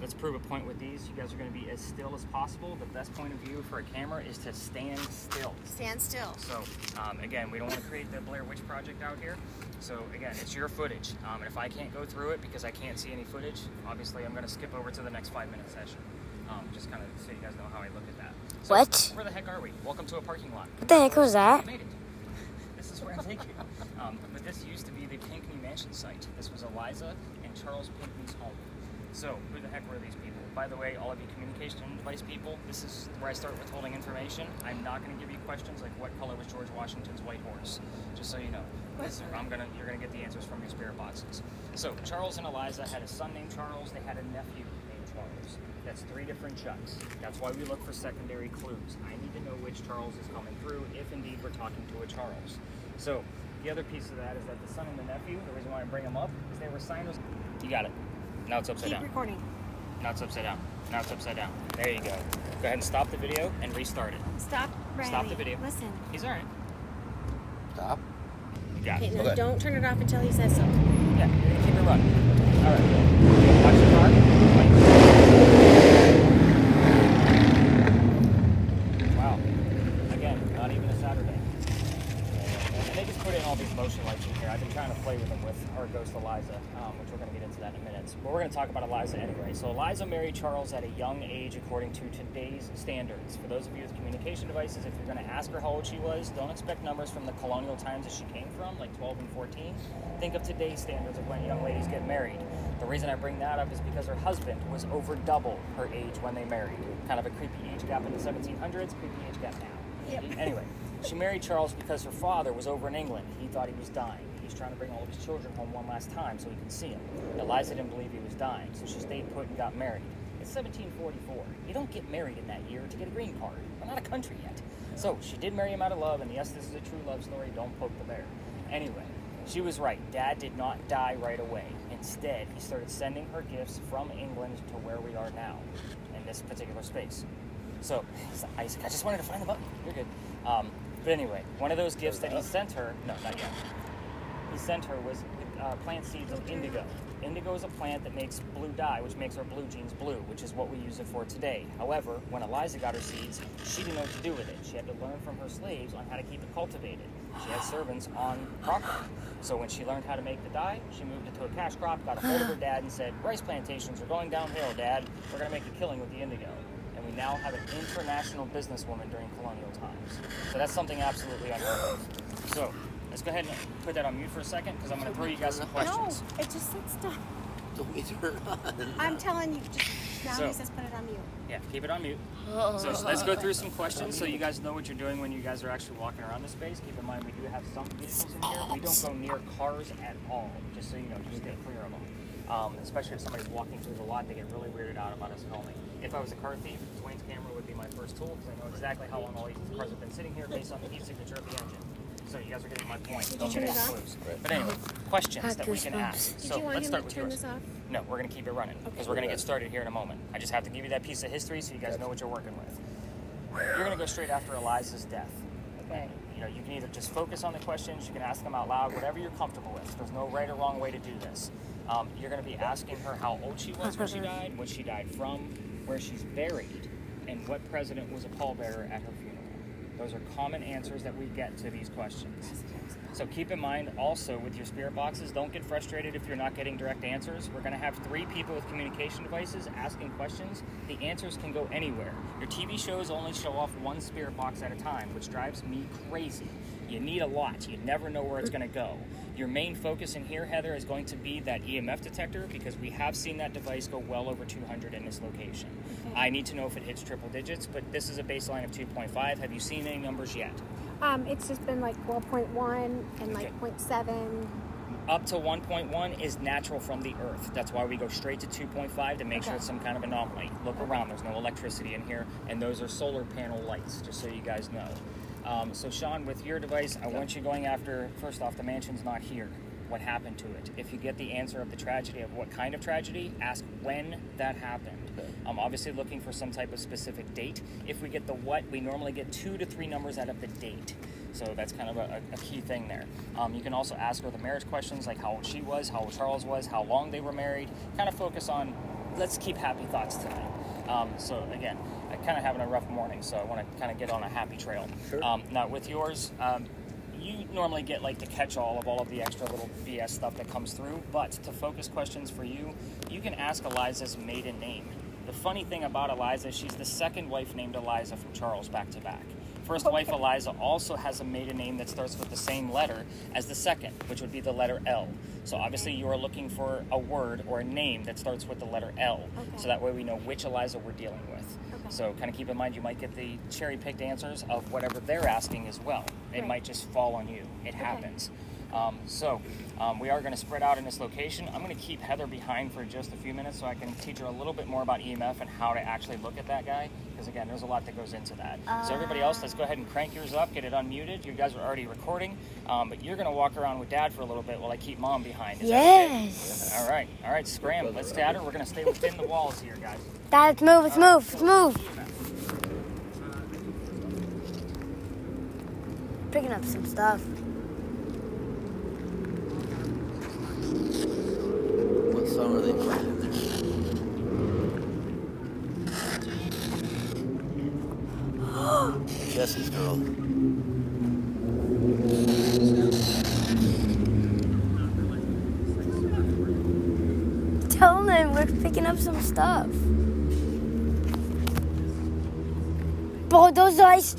Let's prove a point with these. You guys are going to be as still as possible. The best point of view for a camera is to stand still. Stand still. So, again, we don't want to create the Blair Witch Project out here. So, again, it's your footage. And if I can't go through it because I can't see any footage, obviously I'm going to skip over to the next 5-minute session. Just kind of so you guys know how I look at that. So, What? Where the heck are we? Welcome to a parking lot. What the heck was that? We made it. This is where I'm taking you. But this used to be the Pinckney Mansion site. This was Eliza and Charles Pinckney's home. So, who the heck were these people? By the way, all of you communication device people, this is where I start withholding information. I'm not going to give you questions like what color was George Washington's white horse, just so you know. You're going to get the answers from your spirit boxes. So, Charles and Eliza had a son named Charles. They had a nephew named Charles. That's 3 different Juds. That's why we look for secondary clues. I need to know which Charles is coming through, if indeed we're talking to a Charles. So, the other piece of that is that the son and the nephew, the reason why I bring them up, is they were signers. You got it. Now it's upside down. Keep recording. Now it's upside down. Now it's upside down. There you go. Go ahead and stop the video and restart it. Stop, Riley. Stop the video. Listen. He's all right. Stop. You got it. No, Okay. don't turn it off until he says so. Yeah, you're gonna keep it running. All right. Watch your car. Wow. Again, not even a Saturday. And they just put in all these motion lights in here. I've been trying to play with them with our ghost Eliza, which we're going to get into that in a minute. But we're going to talk about Eliza anyway. So Eliza married Charles at a young age according to today's standards. For those of you with communication devices, if you're going to ask her how old she was, don't expect numbers from the colonial times that she came from, like 12 and 14. Think of today's standards of when young ladies get married. The reason I bring that up is because her husband was over double her age when they married. Kind of a creepy age gap in the 1700s, creepy age gap now. Yep. Anyway, she married Charles because her father was over in England. He thought he was dying. He's trying to bring all of his children home one last time so he can see him. Eliza didn't believe he was dying, so she stayed put and got married. It's 1744. You don't get married in that year to get a green card. We're not a country yet. So she did marry him out of love, and yes, this is a true love story. Don't poke the bear. Anyway, she was right. Dad did not die right away. Instead, he started sending her gifts from England to where we are now, in this particular space. So, Isaac, I just wanted to find the button. You're good. But anyway, one of those gifts that he sent her, no, not yet. He sent her was plant seeds of indigo. Indigo is a plant that makes blue dye, which makes our blue jeans blue, which is what we use it for today. However, when Eliza got her seeds, she didn't know what to do with it. She had to learn from her slaves on how to keep it cultivated. She had servants on property. So when she learned how to make the dye, she moved it to a cash crop, got a hold of her dad and said, rice plantations are going downhill, Dad. We're going to make a killing with the indigo. And we now have an international businesswoman during colonial times. So that's something absolutely unheard of. So let's go ahead and put that on mute for a second because I'm going to throw you guys some questions. No, it just said stop. Don't we turn on? I'm telling you, just now So- he says put it on mute. Yeah, keep it on mute. So let's go through some questions so you guys know what you're doing when you guys are actually walking around this space. Keep in mind we do have some vehicles in here. We don't go near cars at all, just so you know, just stay clear of them. Especially if somebody's walking through the lot, they get really weirded out about us filming. If I was a car thief, Dwayne's camera would be my first tool because I know exactly how long all these cars have been sitting here based on the heat signature of the engine. So you guys are getting my point. Did Don't you get turn any it off? clues. But anyway, questions that we can ask. Did So you want let's him start to with turn yours. this off? No, we're going to keep it running because we're going to get started here in a moment. I just have to give you that piece of history so you guys know what you're working with. You're going to go straight after Eliza's death. Okay? You know, you can either just focus on the questions, you can ask them out loud, whatever you're comfortable with. There's no right or wrong way to do this. You're going to be asking her how old she was when she died, what she died from, where she's buried, and what president was a pallbearer at her funeral. Those are common answers that we get to these questions. So keep in mind also with your spirit boxes, don't get frustrated if you're not getting direct answers. We're going to have 3 people with communication devices asking questions. The answers can go anywhere. Your TV shows only show off 1 spirit box at a time, which drives me crazy. You need a lot. You never know where it's going to go. Your main focus in here, Heather, is going to be that EMF detector because we have seen that device go well over 200 in this location. Okay. I need to know if it hits triple digits, but this is a baseline of 2.5. Have you seen any numbers yet? It's just been like 12.1 and like 0.7. Up to 1.1 is natural from the earth. That's why we go straight to 2.5 to make sure it's some kind of anomaly. Look around, there's no electricity in here, and those are solar panel lights, just so you guys know. So Sean, with your device, I want you going after, first off, the mansion's not here. What happened to it? If you get the answer of the tragedy of what kind of tragedy, ask when that happened. I'm obviously looking for some type of specific date. If we get the what, we normally get 2 to 3 numbers out of the date. So that's kind of a key thing there. You can also ask her the marriage questions, like how old she was, how old Charles was, how long they were married. Kind of focus on let's keep happy thoughts tonight. So again, I'm kind of having a rough morning, so I want to kind of get on a happy trail. Sure. Now with yours, you normally get like the catch-all of all of the extra little BS stuff that comes through, but to focus questions for you, you can ask Eliza's maiden name. The funny thing about Eliza, she's the second wife named Eliza from Charles back to back. First wife Eliza also has a maiden name that starts with the same letter as the second, which would be the letter L. So obviously you are looking for a word or a name that starts with the letter L. Okay. So that way we know which Eliza we're dealing with. Okay. So kind of keep in mind you might get the cherry-picked answers of whatever they're asking as well. It Right. might just fall on you. It happens. We are going to spread out in this location. I'm going to keep Heather behind for just a few minutes so I can teach her a little bit more about EMF and how to actually look at that guy. Because again, there's a lot that goes into that. So everybody else, let's go ahead and crank yours up, get it unmuted. You guys are already recording, but you're going to walk around with Dad for a little bit while I keep Mom behind. Is that okay? Yes. All right, scram. Let's scatter. We're going to stay within the walls here, guys. Dad, let's move. Let's move. Picking up some stuff. What song are they playing there? Jesse's girl. Tell them we're picking up some stuff. Bro, those lights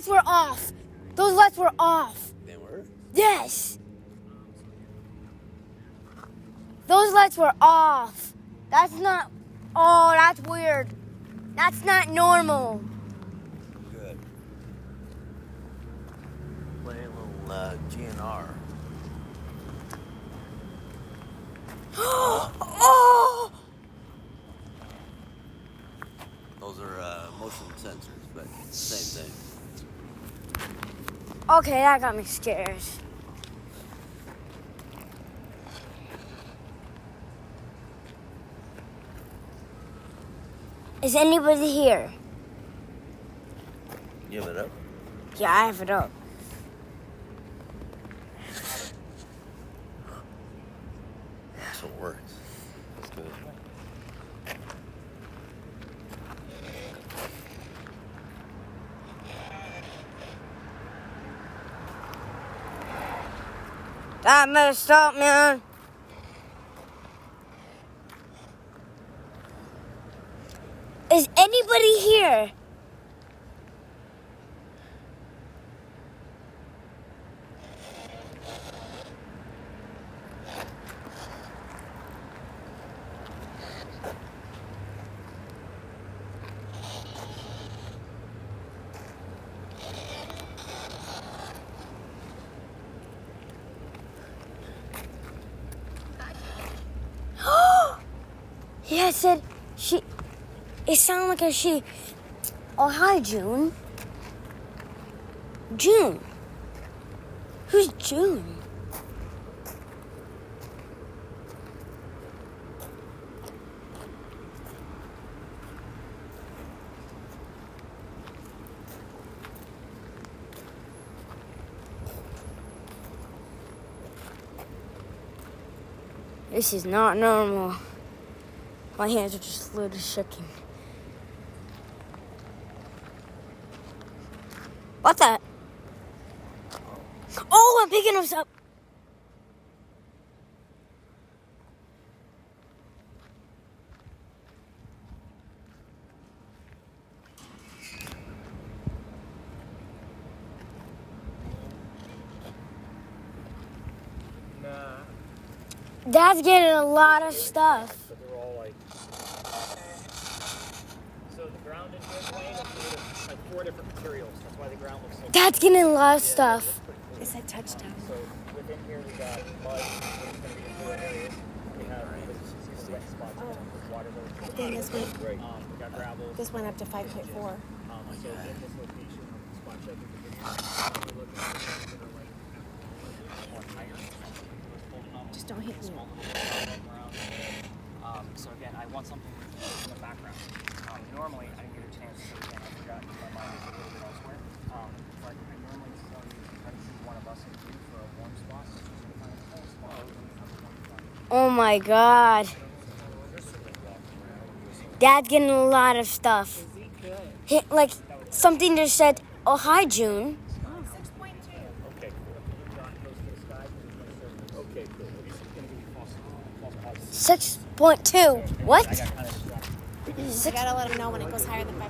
were off. Those lights were off. They were? Yes. Those lights were off. That's not. Oh, that's weird. That's not normal. Good. Play a little GNR. Oh! Those are motion sensors, but same thing. Okay, that got me scared. Is anybody here? You have it up? Yeah, I have it up. So it works. That's good. That messed up, man. Is anybody here? Yeah, I said she. It sounded like a she. Oh, hi, June. June. Who's June? This is not normal. My hands are just literally shaking. What's that? Oh, I'm picking us up. Dad's getting a lot of stuff. But they're all like. So the ground in here, Dwayne, is made of like 4 different materials. That's why the ground looks so. Dad's getting a lot of stuff. It said touchdown. So within here we got mud, which is going to be in 4 areas. We have these wet spots with water. Then this went, We got gravel. this went up to 5.4. So in this location, spot check we can we're looking at things that are like more higher. Just don't hit me. So again, I want something in the background. Normally, I didn't get a chance, so again, I forgot because my mind is a little bit elsewhere. But I normally tell you to try to see one of us in view for a warm spot. So you can find a cold spot. Oh my God. Dad's getting a lot of stuff. Is he good? Like, something just said, oh, hi, June. Oh, 6.2. Okay, cool. John goes to the sky. Okay, cool. This is going to give you false positives. 6.2. What? I got kind of distracted. You gotta let them know when it goes higher than 5.1.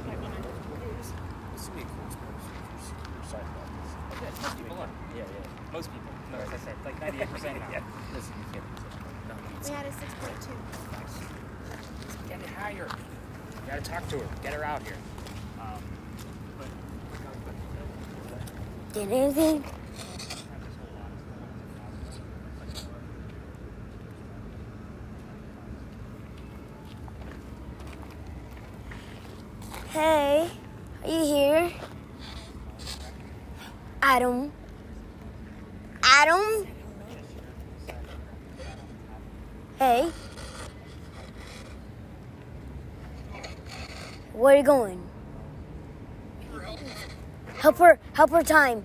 This would be a cool experience for side projects. Okay, most people are. Yeah. Most people. No, as I said, like 98% now. Yeah. Listen, you can't. No. We had a 6.2. Get it higher. You gotta talk to her. Get her out here. Did anything? Hey, are you here? Adam? Adam? Hey? Where are you going? Help her time.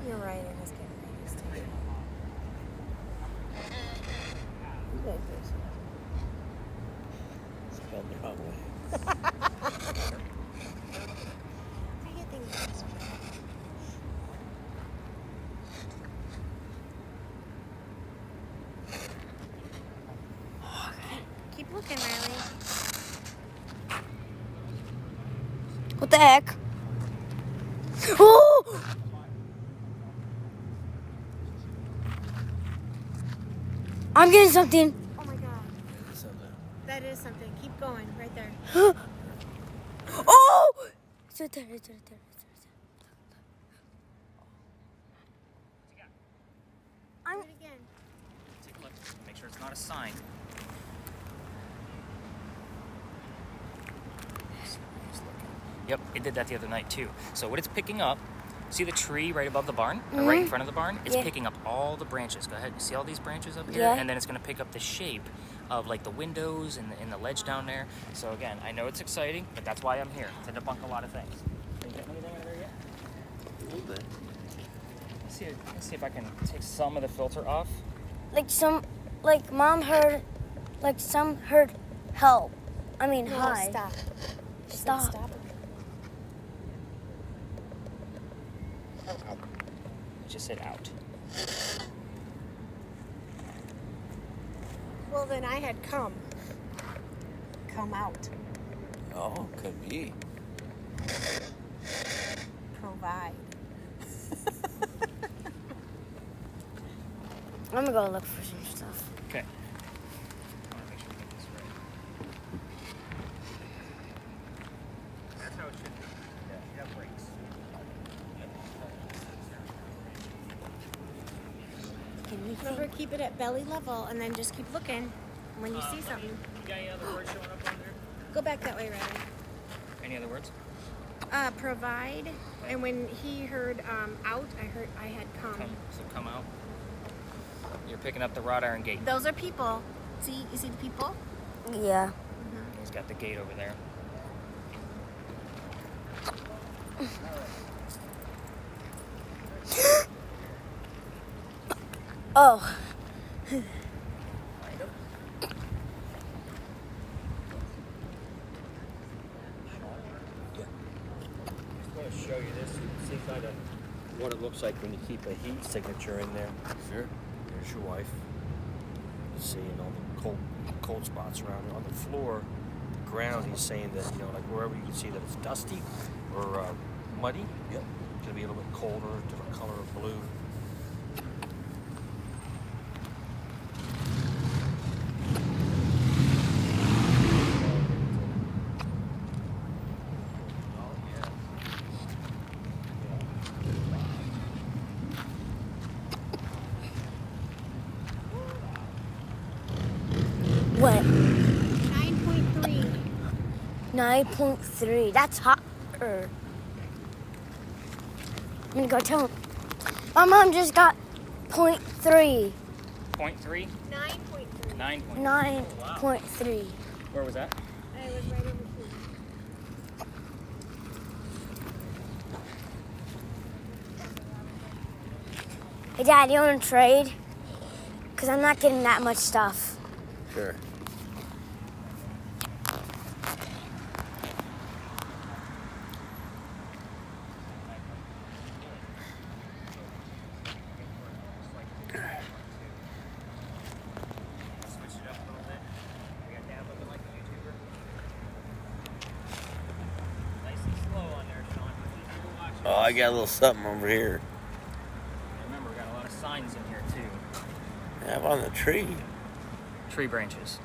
You're right, it is getting ready. Spelled the wrong way. Keep looking, Riley. What the heck? Oh! I'm getting something. Oh my god. That is something. Keep going, right there. Oh! It's right there. Do it again. Take a look. Make sure it's not a sign. Yep, it did that the other night too. So what it's picking up, see the tree right above the barn, or right in front of the barn? It's Yeah. picking up all the branches. Go ahead, you see all these branches up here? Yeah. And then it's gonna pick up the shape of like the windows and the ledge down there. So again, I know it's exciting, but that's why I'm here, to debunk a lot of things. Are you getting anything out of there yet? A little bit. Let's see if I can take some of the filter off. Mom heard, some heard help. I mean, No, hi. stop. Stop. Stop. It just said out. Well, then I had come. Come out. Oh, could be. Provide. I'm gonna go look for some stuff. Okay. I wanna make sure we get this right. That's how it should be. Yeah, you have brakes. Remember, keep it at belly level and then just keep looking. When you see something, You got any other words showing up on there? go back that way, Riley. Any other words? Provide. And when he heard out, I had come. So come out. You're picking up the wrought iron gate. Those are people. See, you see the people? Yeah. He's got the gate over there. Oh. I want to show you this. You can see kind of what it looks like when you keep a heat signature in there. Sure. There's your wife. You see, and all the cold spots around on the floor, the ground. He's saying that, you know, like wherever you can see that it's dusty or muddy. Yep. It's gonna be a little bit colder, different color of blue. What? 9.3. 9.3. That's hotter. I'm gonna go tell him. My mom just got 0.3. 0.3? 9.3. 9.3. 9.3. Where was that? I was right over here. Hey, Dad, you want to trade? Because I'm not getting that much stuff. Sure. Oh, I got a little something over here. Remember, we got a lot of signs in here too. Yeah, up on the tree. Tree branches.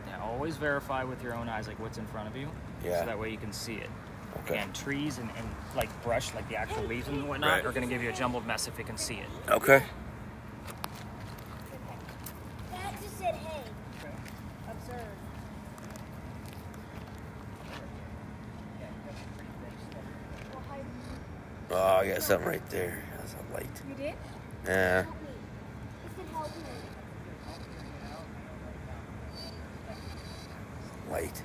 Yeah, always verify with your own eyes, like what's in front of you. Yeah. So that way you can see it. Okay. And trees and like brush, like the actual leaves and whatnot, Right. are going to give you a jumbled mess if you can see it. Okay. Dad just said, hey. Observe. Oh, I got something right there. That's a light. You did? Yeah. Help me. He said, help me. Light.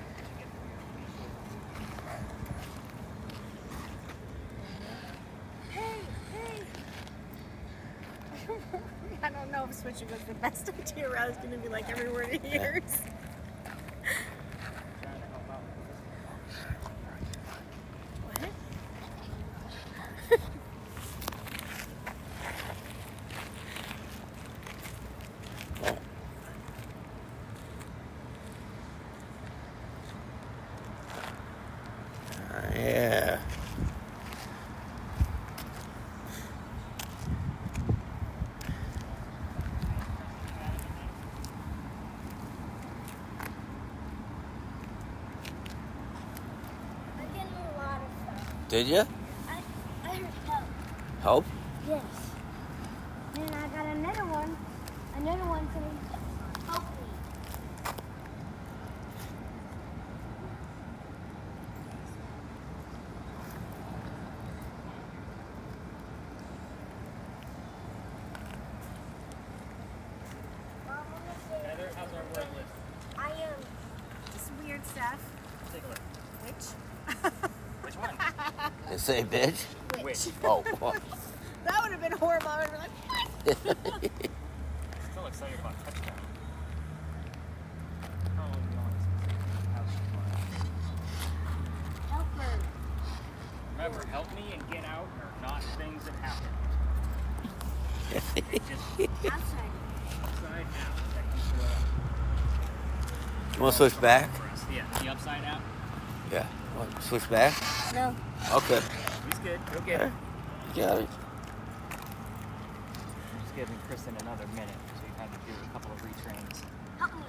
Hey. I don't know if switching was the best idea, or I was going to be like every word he hears. What? Yeah. I'm getting a lot of stuff. Did you? I heard help. Help? Yes. Then I got another one. Another one saying, help me. Mom, I'm gonna say, Heather, how's our word list? I am. Just weird stuff. Take a look. Which? Which one? They say bitch? Which? Oh. Well. That would have been horrible. I would have been like, what? Still excited about touchdown. How old are you on? How's she doing? Help her. Remember, help me and get out are not things that happen. They just Outside. upside out. That comes to a You want to switch back? for us. Yeah, the upside out. Yeah. Want to switch back? No. Okay. He's good. He'll get it. You got it. I'm just giving Kristen another minute because we've had to do a couple of retrains. Help me.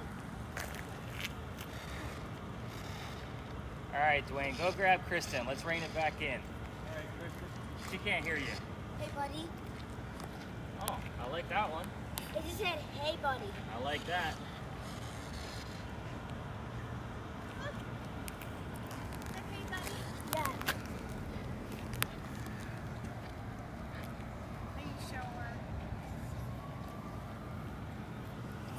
All right, Dwayne, go grab Kristen. Let's rein it back in. All right, Kristen. She can't hear you. Hey, buddy. Oh, I like that one. It just said, hey, buddy. I like that. Hey, buddy. Yeah. Are you sure?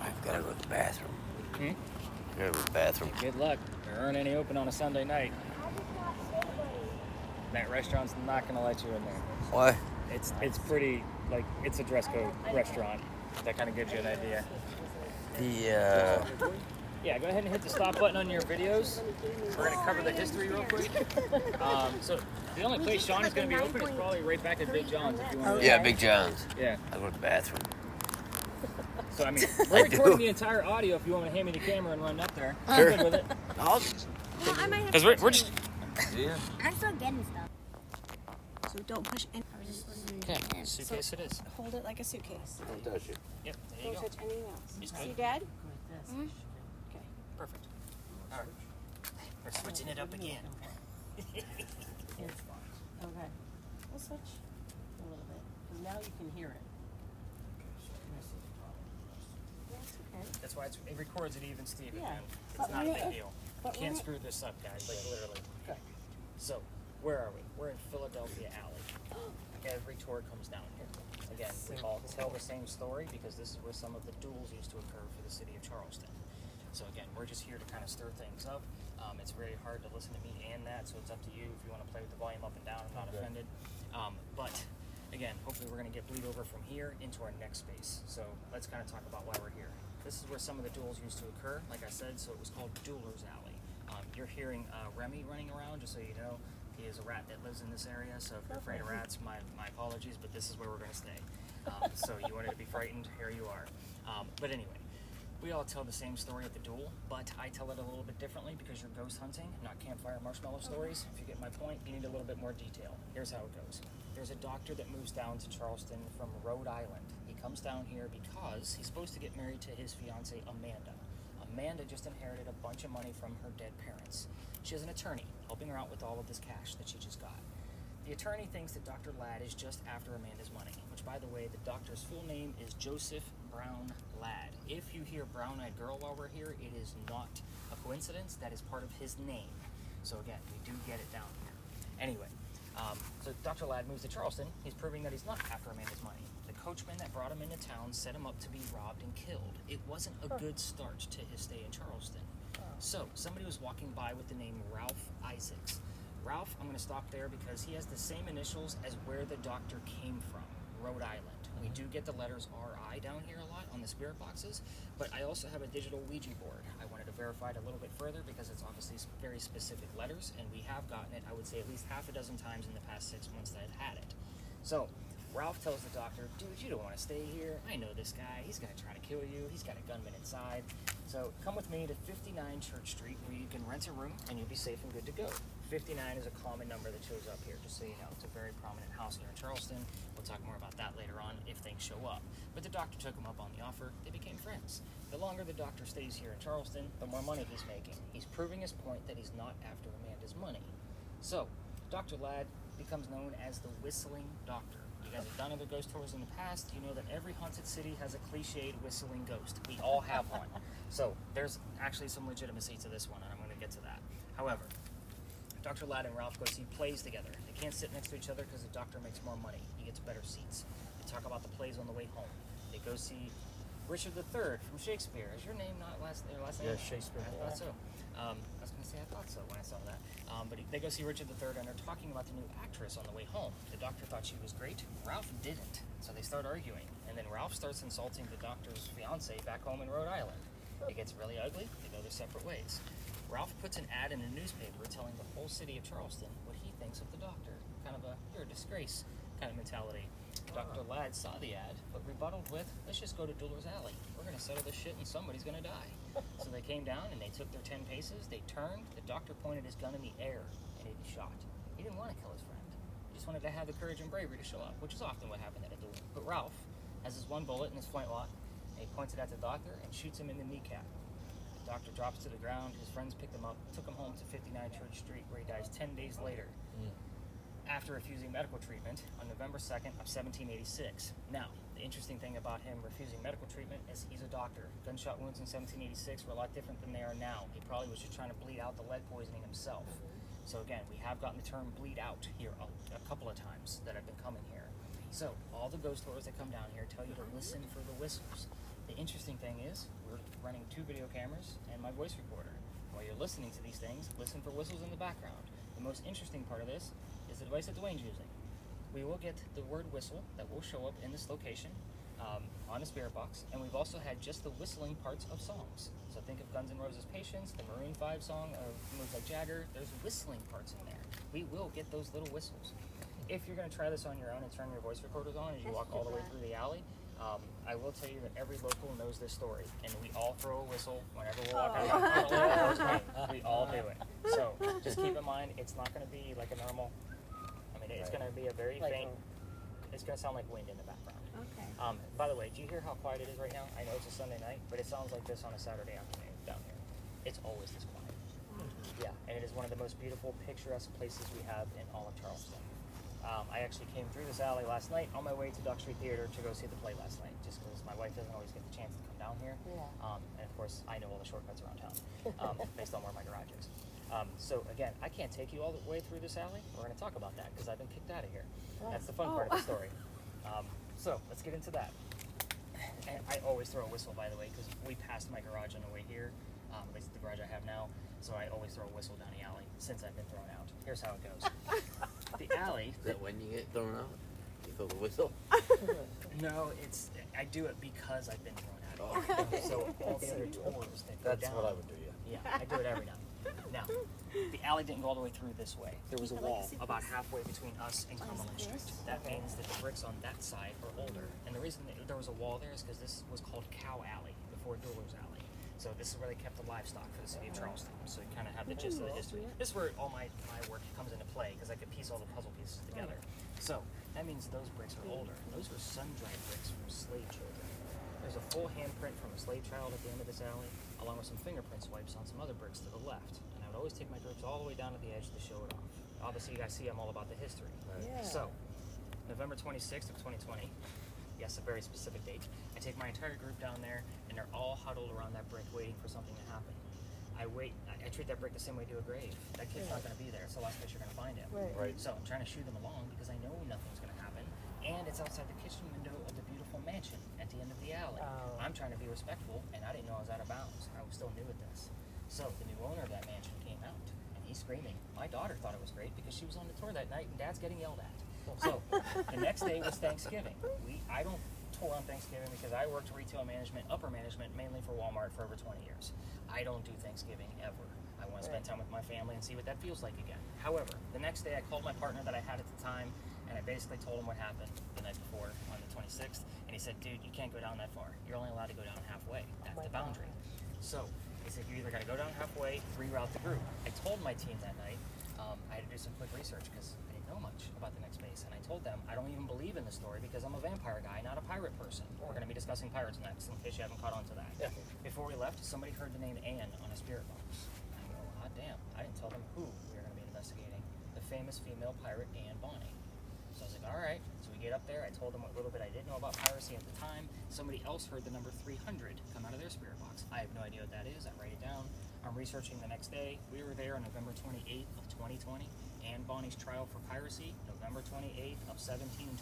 I've got to go to the bathroom. Hmm? I got to go to the bathroom. Good luck. There aren't any open on a Sunday night. I just got hey, buddy. That restaurant's not going to let you in there. Why? It's pretty, like, it's a dress code restaurant. That kind of gives you an idea. The, Yeah, go ahead and hit the stop button on your videos. We're going to cover the history real quick. So the only place Sean is going to be open is probably right back at Big John's if you want to. yeah, Big John's. Yeah. I go to the bathroom. So, I mean, we're recording the entire audio if you want to hand me the camera and run up there. I'm Sure. good with it. I'll, Well, I might have Because to we're just... yeah. I'm still getting stuff. So don't push in. I was just listening Okay, to him. suitcase it is. Hold it like a suitcase. Don't touch it. Yep, there you Don't go. touch anything else. He's See, good. Dad? Okay, perfect. All right. We're switching it up again. Okay. We'll switch a little bit, because now you can hear it. That's okay. That's why it records it even, Steve. Yeah. Again. It's But not a when big it- deal. but Can't when it- screw this up, guys. Like literally. Okay. So, where are we? We're in Philadelphia Alley. Every tour comes down here. Again, we all tell the same story because this is where some of the duels used to occur for the city of Charleston. So again, we're just here to kind of stir things up. It's very hard to listen to me and that, so it's up to you if you want to play with the volume up and down. I'm not offended. But again, hopefully we're going to get bleed over from here into our next space. So let's kind of talk about why we're here. This is where some of the duels used to occur, like I said, so it was called Duelers Alley. You're hearing Remy running around, just so you know. He is a rat that lives in this area, so if you're afraid of rats, my apologies, but this is where we're going to stay. So you wanted to be frightened, here you are. But anyway, we all tell the same story at the duel, but I tell it a little bit differently because you're ghost hunting, not campfire marshmallow stories. If you get my point, you need a little bit more detail. Here's how it goes. There's a doctor that moves down to Charleston from Rhode Island. He comes down here because he's supposed to get married to his fiancée, Amanda. Amanda just inherited a bunch of money from her dead parents. She has an attorney helping her out with all of this cash that she just got. The attorney thinks that Dr. Ladd is just after Amanda's money, which, by the way, the doctor's full name is Joseph Brown Ladd. If you hear Brown-Eyed Girl while we're here, it is not a coincidence. That is part of his name. So again, we do get it down here. Anyway, so Dr. Ladd moves to Charleston. He's proving that he's not after Amanda's money. The coachman that brought him into town set him up to be robbed and killed. It wasn't a good start to his stay in Charleston. So somebody was walking by with the name Ralph Isaacs. Ralph, I'm going to stop there because he has the same initials as where the doctor came from, Rhode Island. We do get the letters RI down here a lot on the spirit boxes, but I also have a digital Ouija board. I wanted to verify it a little bit further because it's obviously very specific letters, and we have gotten it, I would say, at least half a dozen times in the past 6 months that I've had it. So Ralph tells the doctor, dude, you don't want to stay here. I know this guy. He's going to try to kill you. He's got a gunman inside. So come with me to 59 Church Street where you can rent a room and you'll be safe and good to go. 59 is a common number that shows up here, just so you know. It's a very prominent house here in Charleston. We'll talk more about that later on if things show up. But the doctor took him up on the offer. They became friends. The longer the doctor stays here in Charleston, the more money he's making. He's proving his point that he's not after Amanda's money. So Dr. Ladd becomes known as the Whistling Doctor. You guys have done other ghost tours in the past. You know that every haunted city has a cliched whistling ghost. We all have one. So there's actually some legitimacy to this one, and I'm going to get to that. However, Dr. Ladd and Ralph go see plays together. They can't sit next to each other because the doctor makes more money. He gets better seats. They talk about the plays on the way home. They go see Richard III from Shakespeare. Is your name not last name? Yeah, Shakespeare. I thought so. I was going to say I thought so when I saw that. But they go see Richard III, and they're talking about the new actress on the way home. The doctor thought she was great. Ralph didn't. So they start arguing. And then Ralph starts insulting the doctor's fiancée back home in Rhode Island. It gets really ugly. They go their separate ways. Ralph puts an ad in a newspaper telling the whole city of Charleston what he thinks of the doctor. Kind of a, you're a disgrace kind of mentality. Dr. Ladd saw the ad, but rebutted with, let's just go to Dueler's Alley. We're going to settle this shit and somebody's going to die. So they came down and they took their 10 paces. They turned. The doctor pointed his gun in the air and he'd be shot. He didn't want to kill his friend. He just wanted to have the courage and bravery to show up, which is often what happened at a duel. But Ralph has his one bullet in his flintlock, and he points it at the doctor and shoots him in the kneecap. The doctor drops to the ground. His friends picked him up, took him home to 59 Church Street, where he dies 10 days later. After refusing medical treatment on November 2nd of 1786. Now, the interesting thing about him refusing medical treatment is he's a doctor. Gunshot wounds in 1786 were a lot different than they are now. He probably was just trying to bleed out the lead poisoning himself. So again, we have gotten the term bleed out here a couple of times that I've been coming here. So all the ghost tours that come down here tell you to listen for the whistles. The interesting thing is we're running 2 video cameras and my voice recorder. While you're listening to these things, listen for whistles in the background. The most interesting part of this is the device that Dwayne's using. We will get the word whistle that will show up in this location on the spirit box, and we've also had just the whistling parts of songs. So think of Guns N' Roses' Patience, the Maroon 5 song of Moves Like Jagger. There's whistling parts in there. We will get those little whistles. If you're going to try this on your own and turn your voice recorders on as you walk all the way through the alley, I will tell you that every local knows this story, and we all throw a whistle whenever we're walking around. We all do it. So just keep in mind, it's not going to be like a normal. I mean, it's going to be a very faint. It's going to sound like wind in the background. Okay. By the way, do you hear how quiet it is right now? I know it's a Sunday night, but it sounds like this on a Saturday afternoon down here. It's always this quiet. Yeah, and it is one of the most beautiful, picturesque places we have in all of Charleston. I actually came through this alley last night on my way to Duck Street Theater to go see the play last night, just because my wife doesn't always get the chance to come down here. Yeah. And of course, I know all the shortcuts around town, based on where my garage is. So again, I can't take you all the way through this alley. We're going to talk about that because I've been kicked out of here. That's the fun part of the story. So let's get into that. And I always throw a whistle, by the way, because we passed my garage on the way here, at least the garage I have now. So I always throw a whistle down the alley since I've been thrown out. Here's how it goes. The alley. Is that when you get thrown out? You throw the whistle? No, I do it because I've been thrown out. So all the other tours that go That's down. what I would do, yeah. Yeah, I do it every now. Now, the alley didn't go all the way through this way. There was a wall about halfway between us and Cumberland Street. That means that the bricks on that side are older. And the reason that there was a wall there is because this was called Cow Alley before Dooller's Alley. So this is where they kept the livestock for the city of Charleston. So you kind of have the gist of the history. This is where all my work comes into play because I could piece all the puzzle pieces together. So that means those bricks are older. Those were sun-dried bricks from slave children. There's a full handprint from a slave child at the end of this alley, along with some fingerprint swipes on some other bricks to the left. And I would always take my groups all the way down to the edge to show it off. Obviously, you guys see I'm all about the history. Yeah. So, November 26th of 2020, yes, a very specific date, I take my entire group down there, and they're all huddled around that brick waiting for something to happen. I treat that brick the same way I do a grave. That kid's not going to be there. It's the last place you're going to find him. Right. So I'm trying to shoo them along because I know nothing's going to happen. And it's outside the kitchen window of the beautiful mansion at the end of the alley. Oh. I'm trying to be respectful, and I didn't know I was out of bounds. I was still new at this. So the new owner of that mansion came out, and he's screaming. My daughter thought it was great because she was on the tour that night, and Dad's getting yelled at. So the next day was Thanksgiving. I don't tour on Thanksgiving because I worked retail management, upper management, mainly for Walmart for over 20 years. I don't do Thanksgiving ever. I want to spend time with my family and see what that feels like again. However, the next day I called my partner that I had at the time, and I basically told him what happened the night before on the 26th, and he said, dude, you can't go down that far. You're only allowed to go down halfway. That's the boundary. So he said, you either got to go down halfway, reroute the group. I told my team that night, I had to do some quick research because I didn't know much about the next base, and I told them I don't even believe in the story because I'm a vampire guy, not a pirate person. We're going to be discussing pirates next, in case you haven't caught on to that. Yeah. Before we left, somebody heard the name Anne on a spirit box. I go, hot damn, I didn't tell them who we were going to be investigating. The famous female pirate Anne Bonny. So I was like, all right. So we get up there. I told them what little bit I did know about piracy at the time. Somebody else heard the number 300 come out of their spirit box. I have no idea what that is. I write it down. I'm researching the next day. We were there on November 28th of 2020. Anne Bonny's trial for piracy, November 28th of 1720.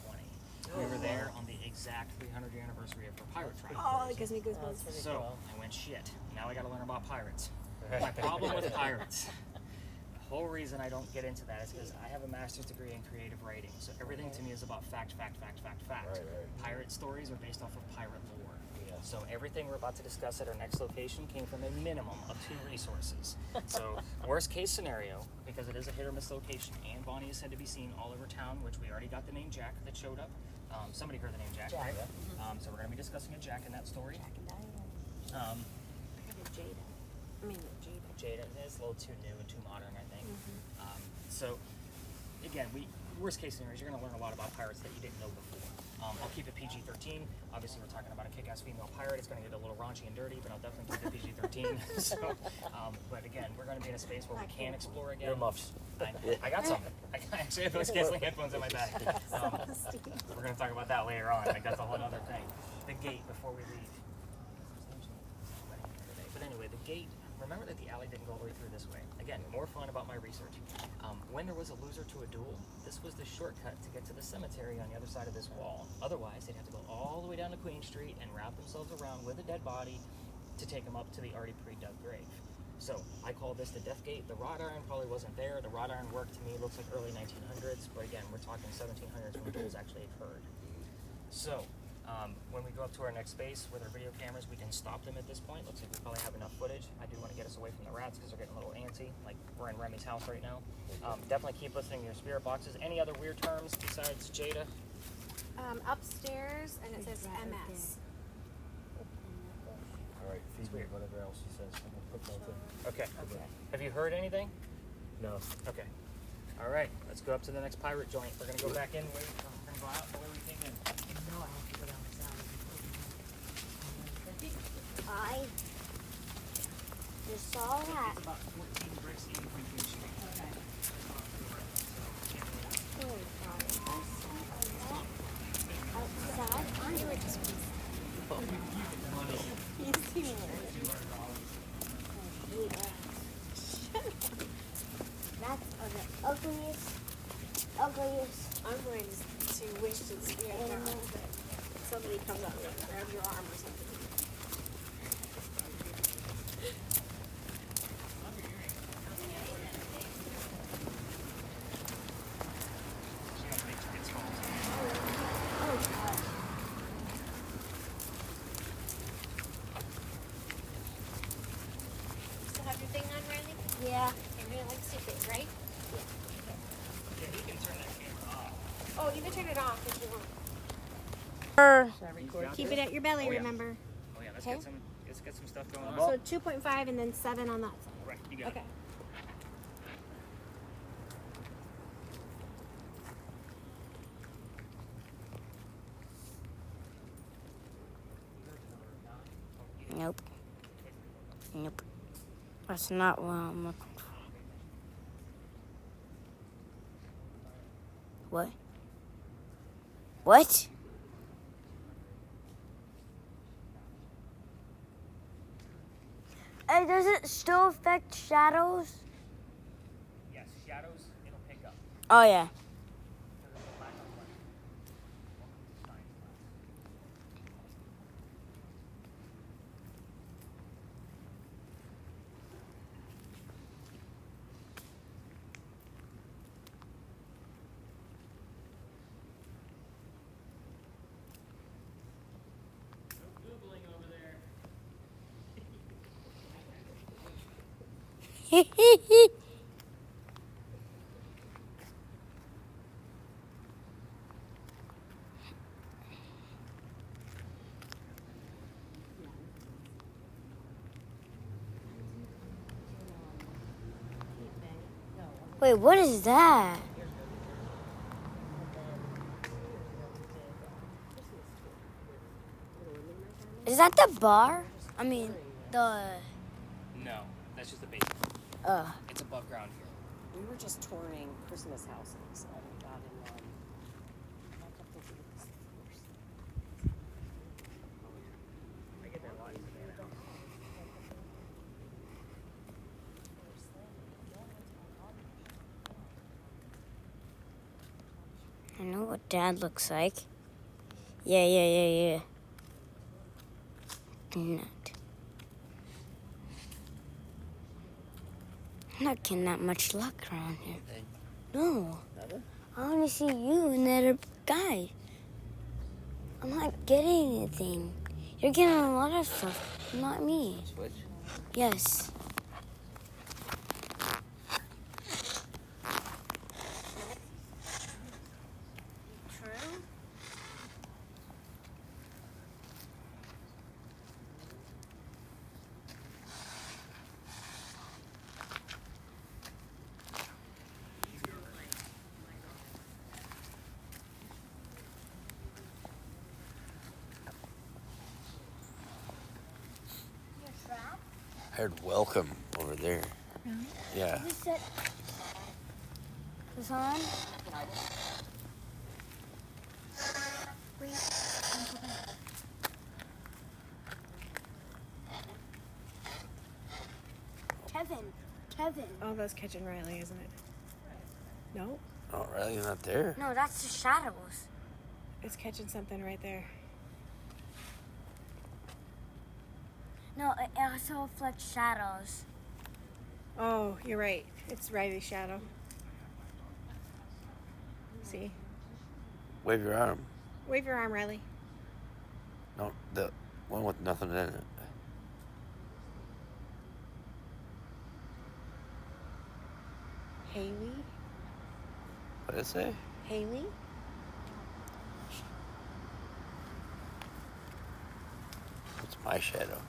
We were there on the exact 300th anniversary of her pirate trial. Oh, it gives me goosebumps. So I went, shit, now I gotta learn about pirates. My problem with pirates, the whole reason I don't get into that is because I have a master's degree in creative writing. So everything to me is about fact. Right. Pirate stories are based off of pirate lore. So everything we're about to discuss at our next location came from a minimum of 2 resources. So worst case scenario, because it is a hit or miss location, Anne Bonny is said to be seen all over town, which we already got the name Jack that showed up. Somebody heard the name Jack, right? So we're going to be discussing a Jack in that story. Jack and Diane. I heard of Jada. I mean, Jada. Jada is a little too new and too modern, I think. So again, worst case scenario is you're going to learn a lot about pirates that you didn't know before. I'll keep it PG-13. Obviously, we're talking about a kick-ass female pirate. It's going to get a little raunchy and dirty, but I'll definitely keep it PG-13. So, but again, we're going to be in a space where we can explore again. Your muffs. I got something. I actually have those canceling headphones in my bag. We're going to talk about that later on. Like, that's a whole other thing. The gate before we leave. But anyway, the gate. Remember that the alley didn't go all the way through this way. Again, more fun about my research. When there was a loser to a duel, this was the shortcut to get to the cemetery on the other side of this wall. Otherwise, they'd have to go all the way down to Queen Street and wrap themselves around with a dead body to take them up to the already pre-dug grave. So I call this the death gate. The wrought iron probably wasn't there. The wrought iron work to me looks like early 1900s, but again, we're talking 1700s when duels actually occurred. So when we go up to our next space with our video cameras, we can stop them at this point. Looks like we probably have enough footage. I do want to get us away from the rats because they're getting a little antsy, like we're in Remy's house right now. Definitely keep listening to your spirit boxes. Any other weird terms besides Jada? Upstairs, and it says MS. All right, feed me whatever else he says. I'm gonna put something. Okay. Have you heard anything? No. Okay. All right. Let's go up to the next pirate joint. We're gonna go back in. We're gonna go out the way we came in. No, I have to go down the side. I just saw that. It's about 14 bricks in from Queen Street. Outside, I like this one. You see me. That's the ugliest. I'm going to wish to see it now that somebody comes up and grabs your arm or something. Yeah. like secrets, right? Yeah, you can turn that camera off. Oh, you can turn it off if you want. Should I record Keep this? it at your belly, Oh, yeah. remember? Oh yeah, let's Okay. get some stuff going on. So 2.5 and then 7 on that side. Right, you got Okay. it. Nope. Nope. That's not what I'm looking for. What? What? Hey, does it still affect shadows? Yes, shadows, it'll pick up. Oh, yeah. Wait, what is that? Is that the bar? I mean, the... No, that's just the basement. It's above ground here. We were just touring Christmas houses and we got in one. I get that lot. I know what Dad looks like. Yeah. Not. I'm not getting that much luck around here. No. I only see you and that other guy. I'm not getting anything. You're getting a lot of stuff, not me. Switch. Yes. True. I heard welcome over there. Really? Yeah. Is this this on? Kevin. Oh, that's catching Riley, isn't it? No, Oh, Riley's not there. No, that's the shadows. it's catching something right there. No, it also reflects shadows. Oh, you're right. It's Riley's shadow. See? Wave your arm. Wave your arm, Riley. No, the one with nothing in it. Haley? What did it say? Haley? It's my shadow.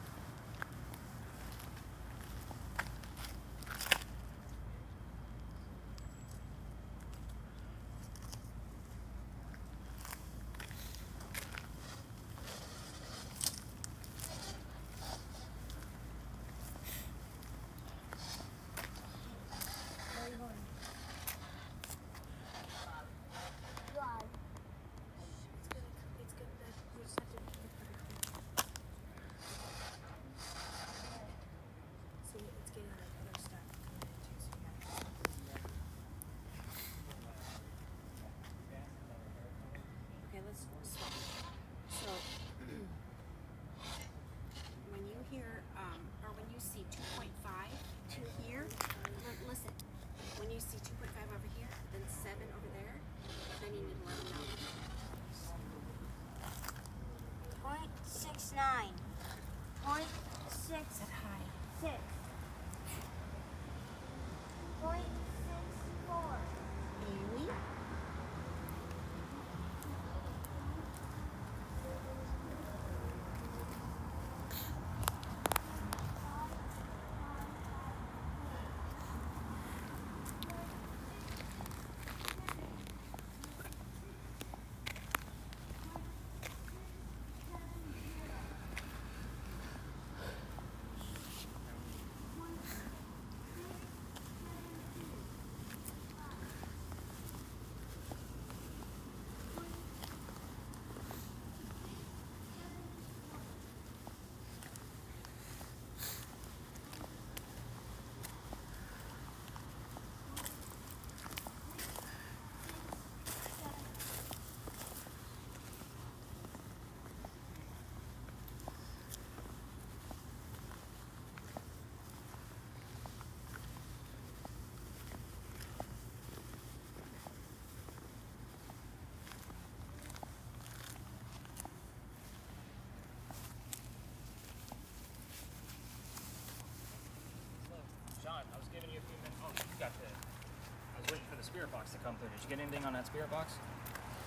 the spirit box to come through. Did you get anything on that spirit box?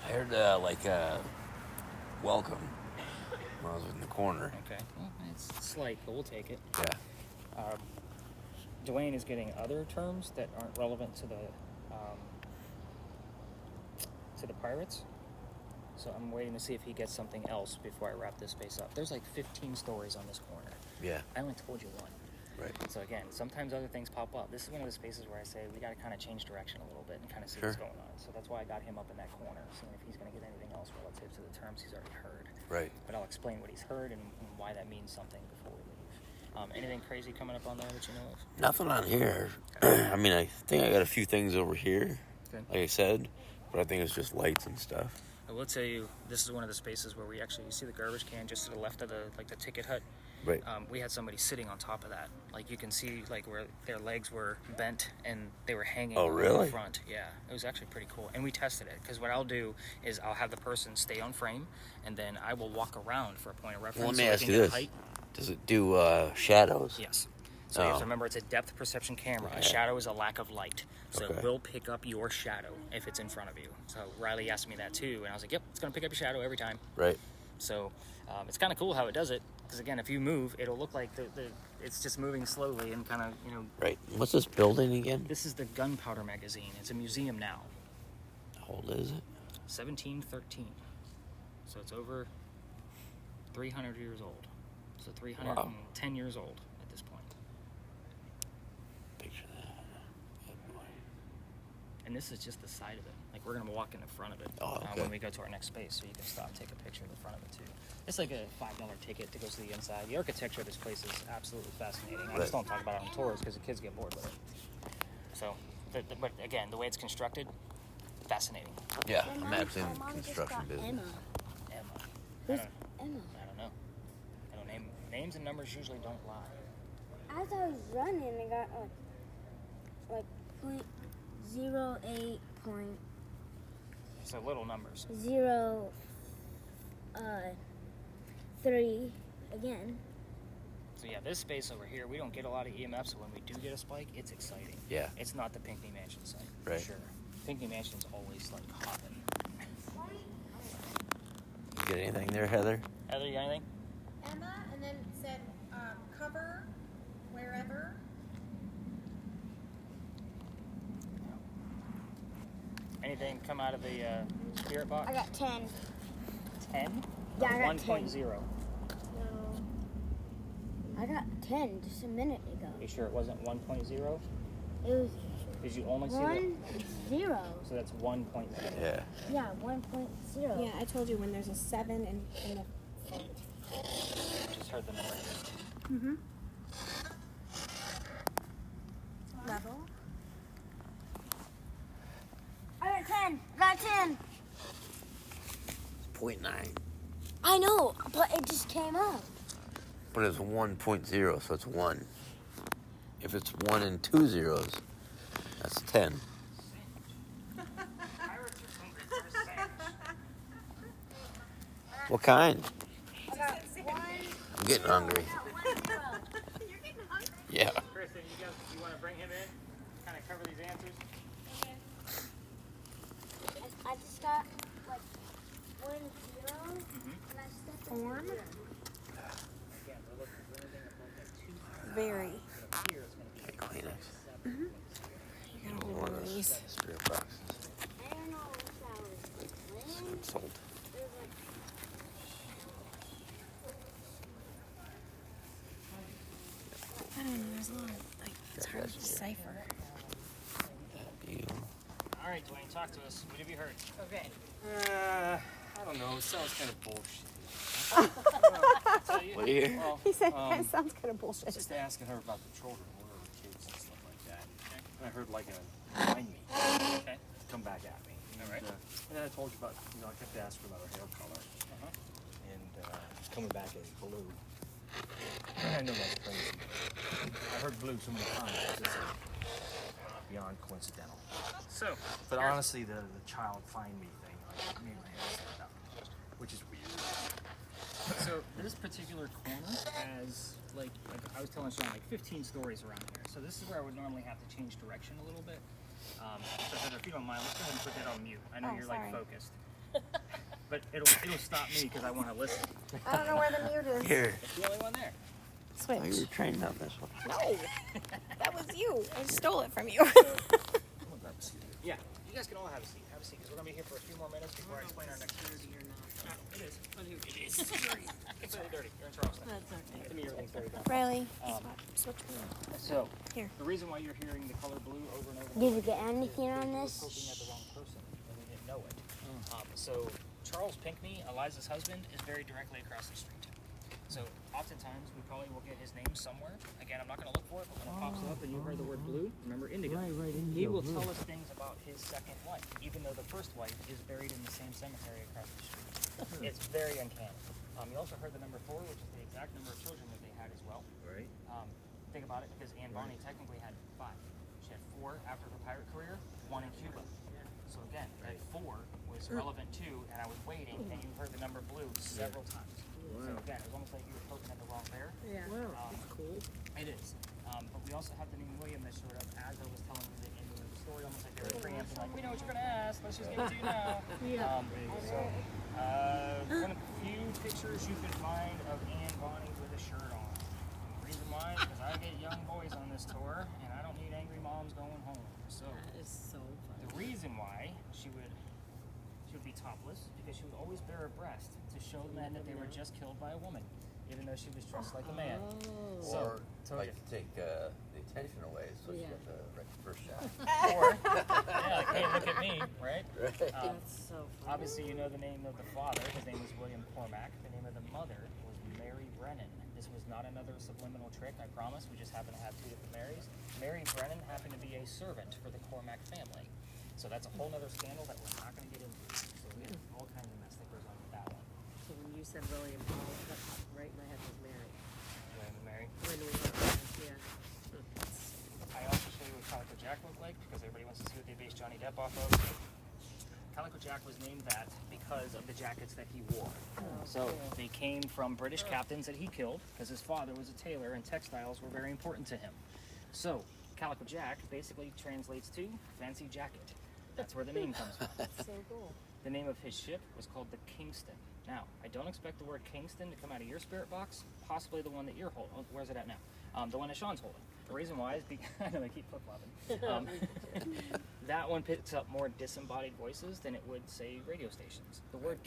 I heard welcome when I was in the corner. Okay. Well, it's slight, but we'll take it. Yeah. DWAYNE is getting other terms that aren't relevant to the pirates. So I'm waiting to see if he gets something else before I wrap this space up. There's like 15 stories on this corner. Yeah. I only told you one. Right. So again, sometimes other things pop up. This is one of the spaces where I say we got to kind of change direction a little bit and kind of see Sure. what's going on. So that's why I got him up in that corner, seeing if he's going to get anything else relative to the terms he's already heard. Right. But I'll explain what he's heard and why that means something before we leave. Anything crazy coming up on there that you know of? Nothing on here. I mean, I think I got a few things over here, Okay. like I said, but I think it's just lights and stuff. I will tell you, this is one of the spaces where we actually, you see the garbage can just to the left of the ticket hut? Right. We had somebody sitting on top of that. Like you can see like where their legs were bent and they were hanging Oh, in really? front. Yeah, it was actually pretty cool. And we tested it because what I'll do is I'll have the person stay on frame and then I will walk around for a point of reference. Well, let me so I ask can you get this. height. Does it do shadows? Yes. So you have Oh. to remember it's a depth perception camera. Yeah. A shadow is a lack of light. So Okay. it will pick up your shadow if it's in front of you. So Riley asked me that too and I was like, yep, it's going to pick up your shadow every time. Right. So it's kind of cool how it does it because again, if you move, it'll look like it's just moving slowly and kind of, you know. Right. What's this building again? This is the Gunpowder magazine. It's a museum now. How old is it? 1713. So it's over 300 years old. So 310 years old at this point. Picture that. Good boy. And this is just the side of it. Like we're gonna walk in the front of it Oh, okay. when we go to our next space, so you can stop, take a picture of the front of it too. It's like a $5 ticket to go see the inside. The architecture of this place is absolutely fascinating. I Right. just don't talk about it on tours because the kids get bored with it. So, but again, the way it's constructed, fascinating. Yeah, I'm actually in the construction business. Emma. Emma. Who's I Emma? don't know. I don't name names and numbers usually don't lie. As I was running, I got like 0.08 point So little numbers. 3 again. So yeah, this space over here, we don't get a lot of EMF, so when we do get a spike, it's exciting. Yeah. It's not the Pinckney Mansion site, Right. for sure. Pinckney Mansion's always like hopping. You get anything there, Heather? Heather, you got anything? Emma, and then it said cover wherever. Anything come out of the spirit box? I got 10. 10? Yeah, I got 1.0. No. I got 10 just a minute ago. You sure it wasn't 1.0? It was Did you only see 1 0. So that's 1.0. Yeah. Yeah, 1.0. Yeah, I told you when there's a 7 in the front. Just heard the number. Mm-hmm. Level. I got 10. I got 10. 0.9. I know, but it just came up. But it's 1.0, so it's 1. If it's 1 and 2 zeros, that's 10. What kind? I got 1. I'm getting hungry. You're getting hungry. Yeah. Kristen, you want to bring him in? Kind of cover these answers? I just got like 1 0, and I stepped in Form? 0. Again, we're looking for anything above that 2. Very. Here it's going to be Kleenex. You gotta hold One one of of those these. spirit boxes. I don't know if that was clean. Salt. There's like I don't know, there's a lot of, like, it's hard to decipher. You. All right, DWAYNE, talk to us. What have you heard? Okay. I don't know. It sounds kind of bullshit. So What do you hear? Well, He said that sounds kind of bullshit. just asking her about the children, where are the kids and stuff like that. And I heard like a behind me Okay. come back at me. All right. And then I told you about, I kept asking about her hair color. And it's coming back as blue. And I know that's crazy. I heard blue so many times. It's just beyond coincidental. So, But honestly, the child find me thing, like, made my head stand up, which is weird. So this particular corner has like I was telling Sean, like 15 stories around here. So this is where I would normally have to change direction a little bit. So Heather, if you don't mind, let's go ahead and put that on mute. I know Oh, you're sorry. like focused. But it'll stop me because I want to listen. I don't know where the mute is. Here. It's the only one there. Oh, you were Switch. trained on this one. No, that was you. I stole it from you. I'm gonna grab a seat. Yeah, you guys can all have a seat. Have a seat because we're gonna be here for a few more minutes before I explain our next. Dirty or not. It is. It is. It's very dirty. You're in Charleston. That's okay. To me, everything's very dirty. Riley, Um, switch me. So, Here. the reason why you're hearing the color blue over and over. Did you get anything on We're this? poking at the wrong person, and we didn't know it. So Charles Pinckney, Eliza's husband, is very directly across the street. So oftentimes we probably will get his name somewhere. Again, I'm not going to look for it, but when it pops up and you heard the word blue, remember indigo. Right, He indigo, will blue. tell us things about his second wife, even though the first wife is buried in the same cemetery across the street. It's very uncanny. You also heard the number 4, which is the exact number of children that they had as well. Right. Think about it, because Anne Bonny technically had 5. She had 4 after her pirate career, 1 in Cuba. So again, that 4 was relevant too, and I was waiting, and you heard the number blue several times. So again, it was almost like you were poking at the wrong bear. Yeah. Um, That's cool. It is. But we also have the name William that showed up as I was telling you the end of the story, almost like they were preempting, like, we know what you're going to ask, let's just give it to you now. One of the few pictures you can find of Anne Bonny with a shirt on. The reason why is because I get young boys on this tour, and I don't need angry moms going home. So That is so funny. the reason why she would be topless because she would always bare her breast to show men that they were just killed by a woman, even though she was dressed like a man. Oh. So, Or told like you. to take the attention away, so she Yeah. got the right first shot. Or, yeah, like, hey, look at me, right? Right. That's so funny. Obviously, you know the name of the father. His name was William Cormack. The name of the mother was Mary Brennan. This was not another subliminal trick, I promise. We just happen to have 2 different Marys. Mary Brennan happened to be a servant for the Cormack family. So that's a whole other scandal that we're not going to get into. So we have all kinds of mess that goes on with that one. So when you said William, all that popped right in my head was Mary. William and Mary. When we were yeah. I also show you what Calico Jack looked like because everybody wants to see what they based Johnny Depp off of. Calico Jack was named that because of the jackets that he wore. So they came from British captains that he killed because his father was a tailor and textiles were very important to him. So Calico Jack basically translates to fancy jacket. That's where the name comes from. That's so cool. The name of his ship was called the Kingston. Now, I don't expect the word Kingston to come out of your spirit box, possibly the one that you're holding. Oh, where's it at now? The one that Sean's holding. The reason why is because, I know they keep flip-flopping. That one picks up more disembodied voices than it would, say, radio stations. The word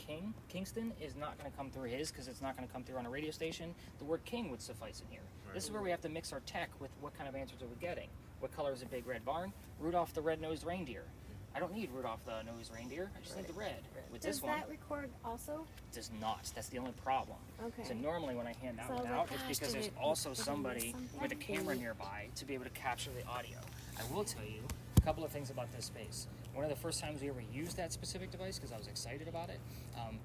Kingston, is not going to come through his because it's not going to come through on a radio station. The word king would suffice in here. Right. This is where we have to mix our tech with what kind of answers are we getting. What color is a big red barn? Rudolph the red-nosed reindeer. I don't need Rudolph the nosed reindeer. I just need the red. With Does this one, that record also? it does not. That's the only problem. Okay. So normally when I hand that So I one was out, like, it's gosh, because did there's it- also did I miss somebody something? with a camera nearby to be able to capture the audio. I will tell you a couple of things about this space. One of the first times we ever used that specific device, because I was excited about it,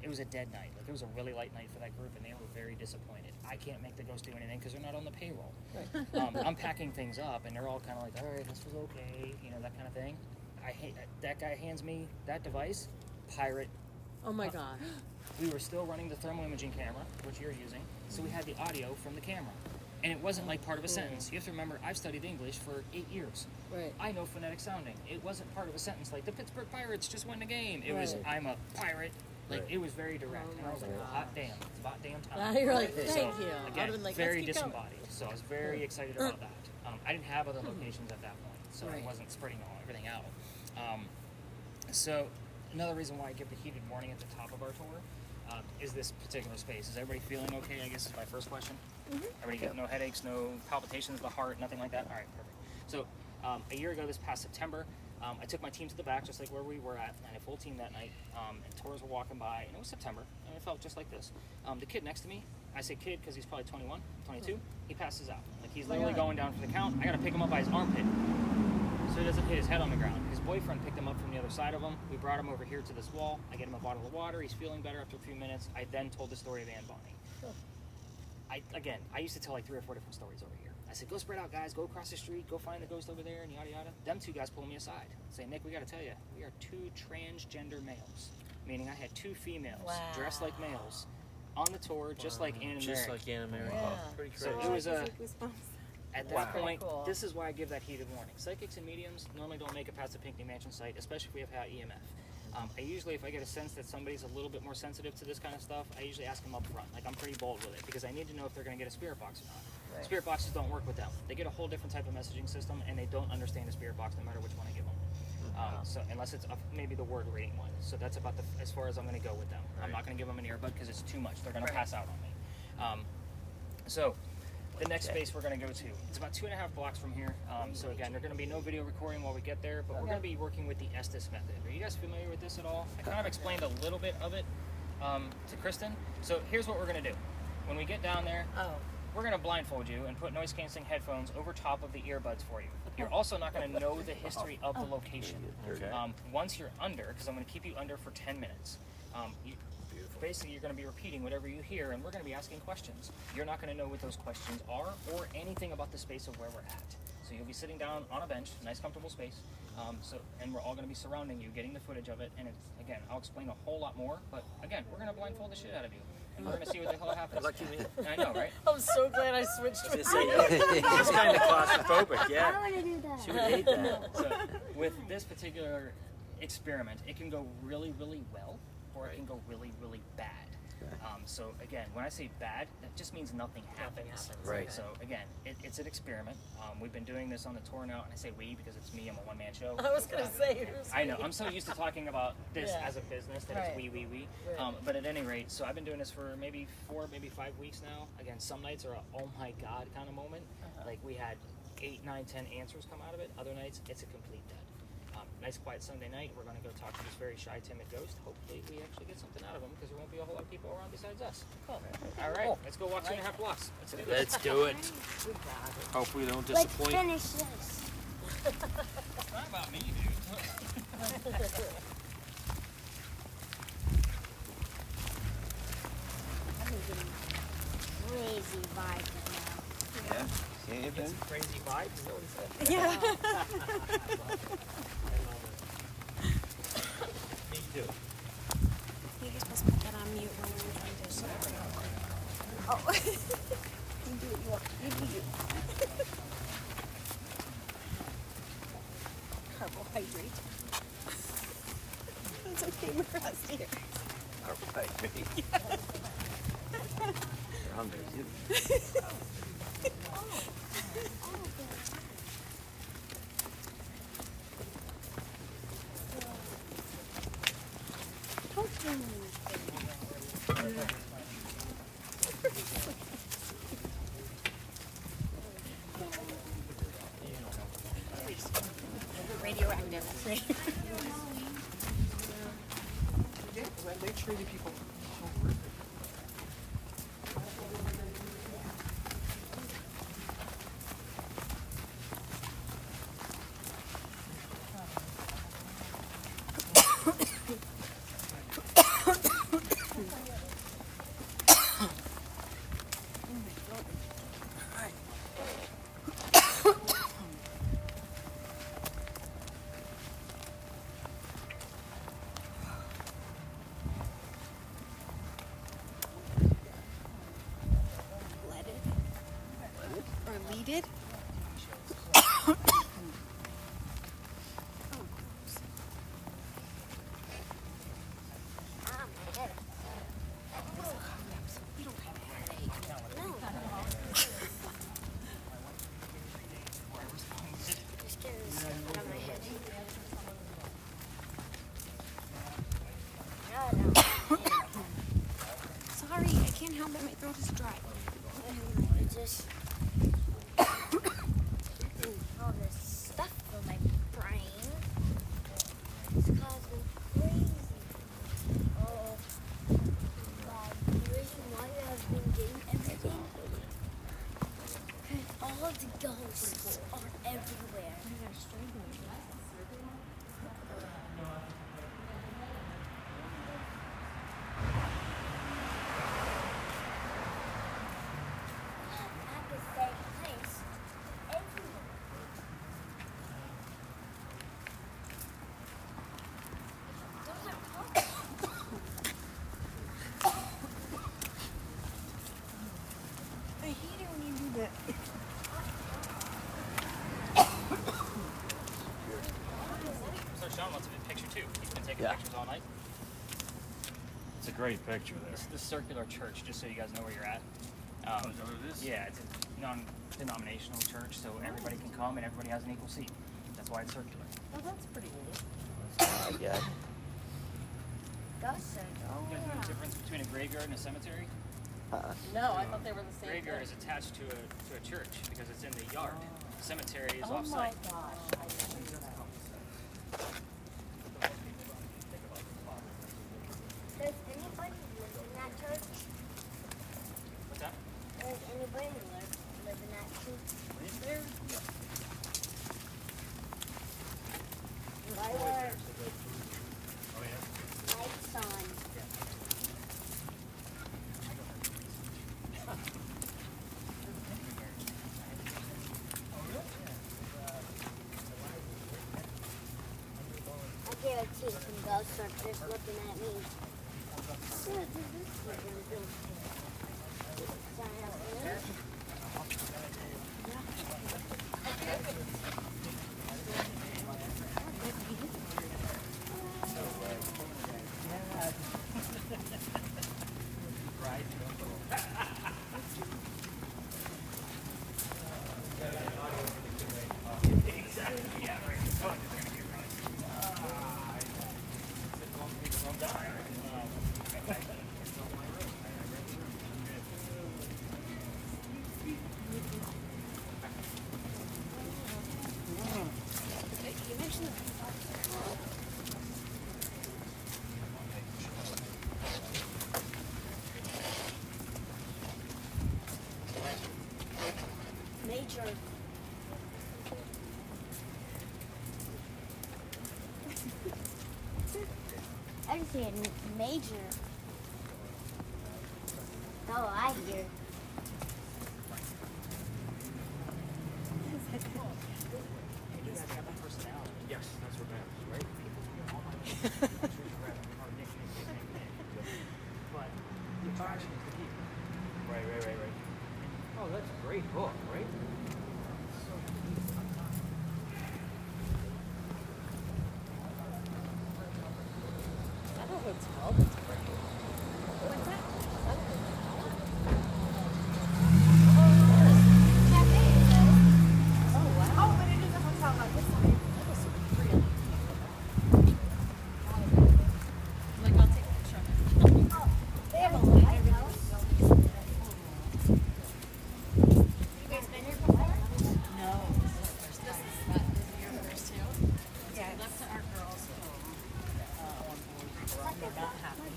it was a dead night. Like, it was a really light night for that group, and they were very disappointed. I can't make the ghost do anything because they're not on the payroll. Right. I'm packing things up, and they're all kind of like, all right, this was okay, you know, that kind of thing. I hate that guy hands me that device, pirate. Oh my God. We were still running the thermal imaging camera, which you're using, so we had the audio from the camera. And it wasn't like part of a sentence. You have to remember, I've studied English for 8 years. Right. I know phonetic sounding. It wasn't part of a sentence like, the Pittsburgh Pirates just won the game. It was, Right. I'm a pirate. Like, Right. it was very direct. Oh and I was like, my well, hot damn. It's about damn time. Now you're like, So, thank you. I'd Again, have been like, very let's keep going. disembodied. So I was very excited about that. I didn't have other locations at that point, so I Right. wasn't spreading everything out. So another reason why I give the heated warning at the top of our tour is this particular space. Is everybody feeling okay, I guess is my first question? Everybody got no headaches, no palpitations of the heart, nothing like that? All right, perfect. So a year ago this past September, I took my team to the back just like where we were at. I had a full team that night, and tours were walking by, and it was September, and it felt just like this. The kid next to me, I say kid because he's probably 21, 22, he passes out. Like, he's literally going down for the count. I got to pick him up by his armpit so he doesn't hit his head on the ground. His boyfriend picked him up from the other side of him. We brought him over here to this wall. I get him a bottle of water. He's feeling better after a few minutes. I then told the story of Anne Bonny. I used to tell like 3 or 4 different stories over here. I said, go spread out, guys. Go across the street. Go find the ghost over there, and yada, yada. Them 2 guys pulled me aside. Say, Nick, we got to tell you, we are 2 transgender males. Meaning I had 2 females dressed like males on the tour, just like Anne and Just Mary. like Anna Mary. Yeah. Pretty So crazy. it was a... At that point, this is why I give that heated warning. Psychics and mediums normally don't make it past the Pinckney Mansion site, especially if we have high EMF. I usually, if I get a sense that somebody's a little bit more sensitive to this kind of stuff, I usually ask them up front. Like, I'm pretty bold with it because I need to know if they're going to get a spirit box or not. Right. Spirit boxes don't work with them. They get a whole different type of messaging system, and they don't understand a spirit box no matter which one I give them. So unless it's maybe the word reading one. So that's about as far as I'm going to go with them. Right. I'm not going to give them an earbud because it's too much. They're going to pass out on me. So the next space we're going to go to, it's about 2.5 blocks from here. So again, there's going to be no video recording while we get there, but we're going to be working with the Estes method. Are you guys familiar with this at all? I kind of explained a little bit of it to Kristen. So here's what we're going to do. When we get down there, we're going to blindfold you and put noise canceling headphones over top of the earbuds for you. You're also not going to know the history of the location. Once you're under, because I'm going to keep you under for 10 minutes, basically you're going to be repeating whatever you hear, and we're going to be asking questions. You're not going to know what those questions are or anything about the space of where we're at. So you'll be sitting down on a bench, nice comfortable space, and we're all going to be surrounding you, getting the footage of it, and again, I'll explain a whole lot more, but again, we're going to blindfold the shit out of you. And we're going to see what the hell happens. Lucky me. I know, right? I'm so glad I switched with you. It's kind of claustrophobic, yeah. I want to do that. She would hate that. So with this particular experiment, it can go really, really well, or it can go really, really bad. So again, when I say bad, that just means nothing happens. Right. So again, it's an experiment. We've been doing this on the tour now, and I say we because it's me. I'm a one-man show. I was gonna say. I know. I'm so used to talking about this as a business that it's we. But at any rate, so I've been doing this for maybe 4, maybe 5 weeks now. Again, some nights are a oh my god kind of moment. Like we had 8, 9, 10 answers come out of it. Other nights, it's a complete dead. Nice quiet Sunday night. We're going to go talk to this very shy, timid ghost. Hopefully we actually get something out of him because there won't be a whole lot of people around besides us. Cool. All right, let's go walk 2.5 blocks. Let's do this. Let's do it. Hopefully we don't Let's disappoint. finish this. It's not about me, dude. Crazy vibe right now. Yeah. See anything? It's a crazy vibe. Is that what he said? Yeah. Me too. You're supposed to put that on mute when we're trying to shower. Oh. You do what you want. You do you. Carbohydrate. That's okay, Marissa. Here. Carbohydrate. You're hungry, too. Radioactive. When they treated people Leaded? Sorry, I can't help it. My throat is dry. Just all this stuff in my brain. It's causing me crazy. Oh, God, the reason why I've been getting everything, all the ghosts are everywhere. At the same place, everywhere. Those are I hate it when you do that. It's a great picture there. This is the circular church, just so you guys know where you're at. Oh, is that what it is? Yeah, it's a non-denominational church, so everybody can come and everybody has an equal seat. That's why it's circular. Oh, that's pretty neat. Yeah. That's so You guys know the difference between a graveyard and a cemetery? No, I thought they were the same Graveyard thing. is attached to a church because it's in the yard. Cemetery is Oh my off-site. gosh, I didn't know that. Does anybody live in that church? What's that? Does anybody live in that church? Is there? Why were Oh, yeah. lights on? I gave a kiss and ghosts are just looking at me. You mentioned major. I just hear major. Oh, I hear. Yes, that's what matters, right? But the attraction is the key. Right. Oh, that's a great book, right? Is that a hotel? That's great. What's that? Is that a hotel? Oh, wow. Oh, but it is a hotel on this side. That was really Like, I'll take a picture of it. They have a light. You guys been here before? No, this is your first too? Yeah. We left our girls home. We're not happy.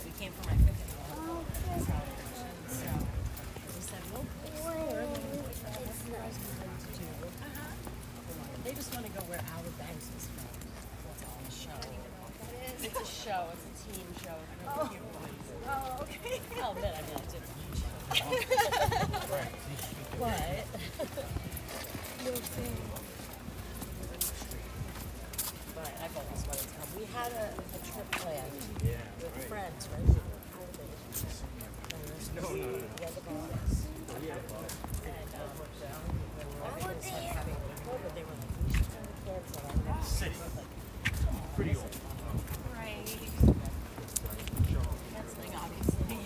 We came from my picnic. So we said, we'll explore and then what the girls were going to do. They just want to go where Outer Banks was filmed. That's all the show. It's a show. It's a teen show. It's really cute boys. Oh, okay. I'll admit, I didn't watch it. But but I've always wanted to come. We had a trip planned with friends, right? No. Yeah, the boss. And everything started having COVID. They were like, we should try to cancel. And then City. Pretty old. Right. canceling, obviously. And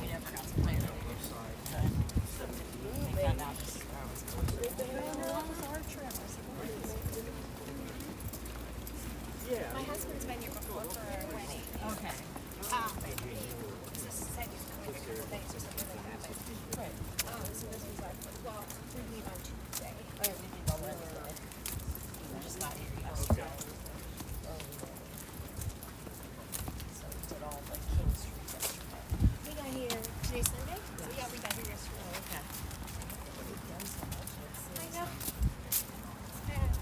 we never got to plan it. We found out this was that was our trip. I said, what is it? My husband's been here before for our wedding. Okay. He said he was going to go things or something like that. But, Right. so this was like, well, we leave on Tuesday. Oh, yeah, we did on Wednesday. We just got here yesterday. So we did all the King Street yesterday. We got here, today's Sunday? So yeah, we got here yesterday. Oh, okay. We've done so much. I know. Fast.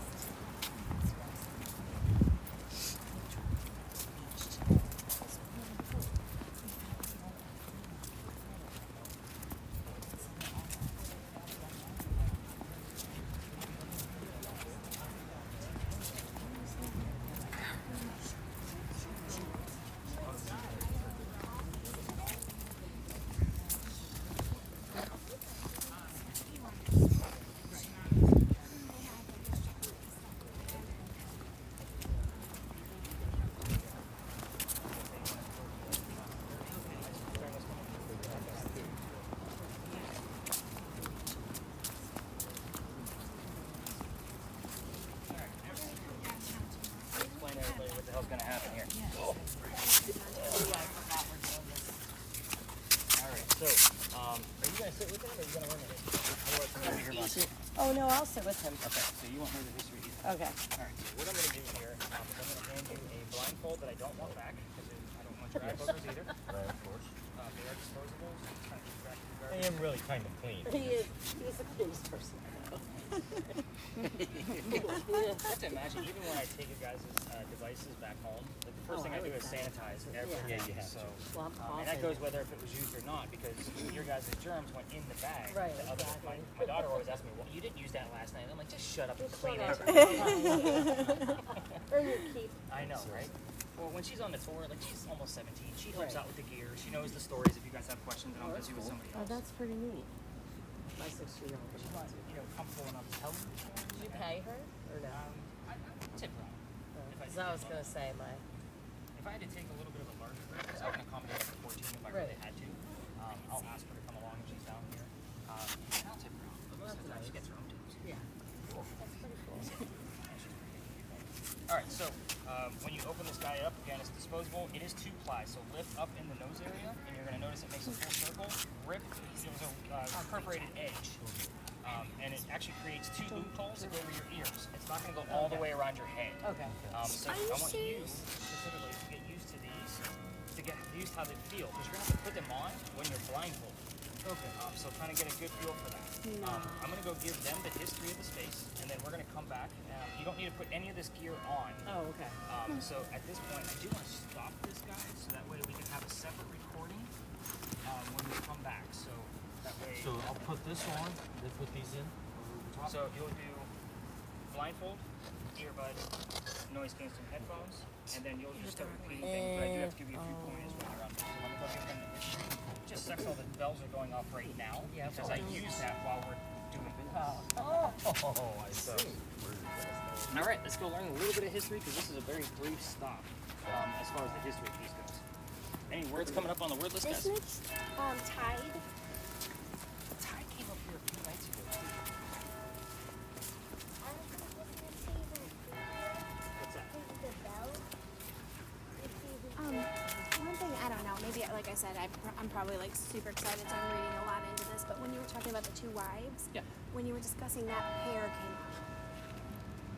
with him, or are you gonna learn it? Otherwise, it's gonna be your boss. Oh no, I'll sit with him. Okay, so you won't know the history either. Okay. All right, so what I'm going to do here is I'm going to hand you a blindfold that I don't want back, because I don't want your eye boogers either. Right, of course. They are disposable, so it's kind of keep track of your I garbage. am really kind of clean. He's a crazy person. I have to imagine, even when I take you guys' devices back home, like the first thing I do is sanitize everything. Yeah, you have so, to. Well, I'm and that goes whether if it was used or not, because your guys' germs went in the bag. Right, The other, exactly. my daughter always asks me, well, you didn't use that last night. I'm like, just shut up and clean it. Earn your keep. I know, right? Well, when she's on the tour, like she's almost 17, she helps Right. out with the gear. She knows the stories if you guys have questions, and I'm busy with somebody Oh, else. that's pretty neat. My 6-year-old. She's not, comfortable enough to tell me. Did you pay her or no? I tip her on. Because I was gonna say my. If I had to take a little bit of a larger group, because I can accommodate up to 14 if I really Right. had to, I'll ask her to come along if she's down here. And I'll tip her on. But most of the time, she gets her own tips. Yeah. That's pretty cool. All right, so when you open this guy up, again, it's disposable. It is 2-ply, so lift up in the nose area, and you're going to notice it makes a full circle. Rip, there's a perforated edge, and it actually creates 2 loopholes that go over your ears. It's not going to go all the way around your head. Okay. So Are I you want you serious? specifically to get used to these, to get used to how they feel, because you're going to have to put them on when you're blindfolded. Okay. So kind of get a good feel for that. I'm going to go give them the history of the space, and then we're going to come back. You don't need to put any of this gear on. Oh, okay. So at this point, I do want to stop this guy, so that way we can have a separate recording when we come back. So that way. So I'll put this on, then put these in. So you'll do blindfold, earbuds, noise canceling headphones, and then you'll just start repeating things. But I do have to give you a few pointers when you're on this. So let me go give them the history. Just so the bells are going off right now, because I use that while we're doing this. Oh, I see. All right, let's go learn a little bit of history, because this is a very brief stop as far as the history piece goes. Any words coming up on the word list, This guys? next tide. Tide came up here a few nights ago. What's that? One thing, I don't know, maybe like I said, I'm probably like super excited, so I'm reading a lot into this, but when you were talking about the 2 wives, Yeah. when you were discussing that pair came up.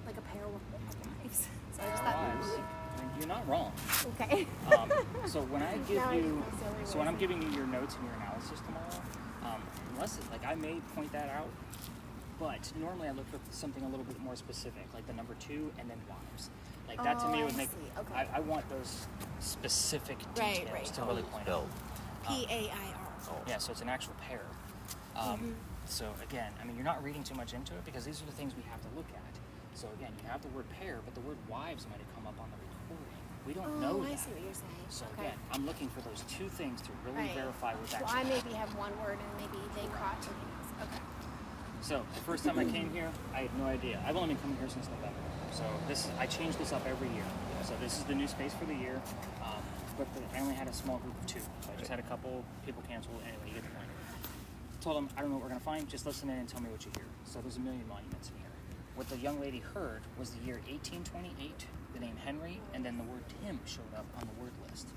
Like a pair of wives. So I just thought, Wives. You're not wrong. okay. So when I give Now I you, feel silly so when I'm voicing. giving you your notes and your analysis tomorrow, unless it, like I may point that out, but normally I look for something a little bit more specific, like the number 2 and then wives. Like that to Oh, me I would make. see. Okay. I want those specific Right, details right. to really point out. PAIR. Yeah, so it's an actual pair. So again, I mean, you're not reading too much into it because these are the things we have to look at. So again, you have the word pair, but the word wives might have come up on the recording. We don't know Oh, I that. see what you're saying. So Okay. again, I'm looking for those 2 things to really Right. verify what's So actually. I maybe have one word and maybe they caught 2 things. Okay. So the first time I came here, I had no idea. I've only been coming here since November. So I change this up every year. So this is the new space for the year. But I only had a small group of 2. So I just had a couple people cancel. Anyway, you get the point. Told them, I don't know what we're gonna find. Just listen in and tell me what you hear. So there's a million monuments in here. What the young lady heard was the year 1828, the name Henry, and then the word Tim showed up on the word list.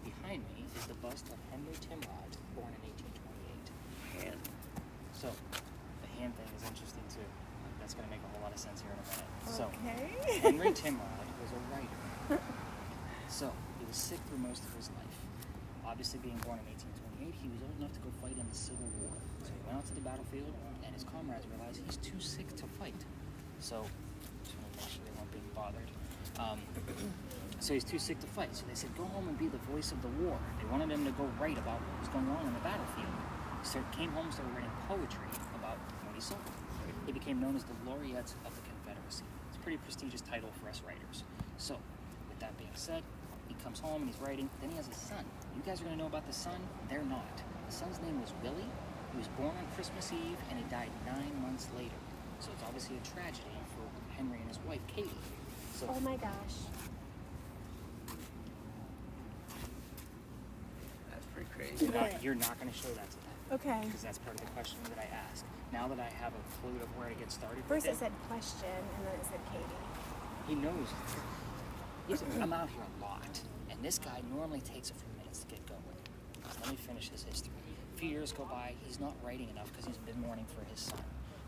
Behind me is the bust of Henry Timrod, born in 1828. And So the hand thing is interesting too. That's going to make a whole lot of sense here in a minute. So Henry Timrod was a writer. So he was sick for most of his life. Obviously, being born in 1828, he was old enough to go fight in the Civil War. So he went out to the battlefield, and his comrades realized he's too sick to fight. So just want to make sure they weren't being bothered. So he's too sick to fight. So they said, go home and be the voice of the war. They wanted him to go write about what was going on in the battlefield. So he came home and started writing poetry about what he saw. He became known as the Laureate of the Confederacy. It's a pretty prestigious title for us writers. So, with that being said, he comes home and he's writing. Then he has a son. You guys are going to know about the son? They're not. The son's name was Willie. He was born on Christmas Eve and he died 9 months later. So it's obviously a tragedy for Henry and his wife, Katie. So Oh my gosh. that's pretty crazy. you're not going to show that to them. Okay. Because that's part of the question that I ask. Now that I have a clue of where to get started First with it said question and then it said Katie. he knows. Listen, I'm out here a lot, and this guy normally takes a few minutes to get going. Let me finish his history. A few years go by, he's not writing enough because he's been mourning for his son.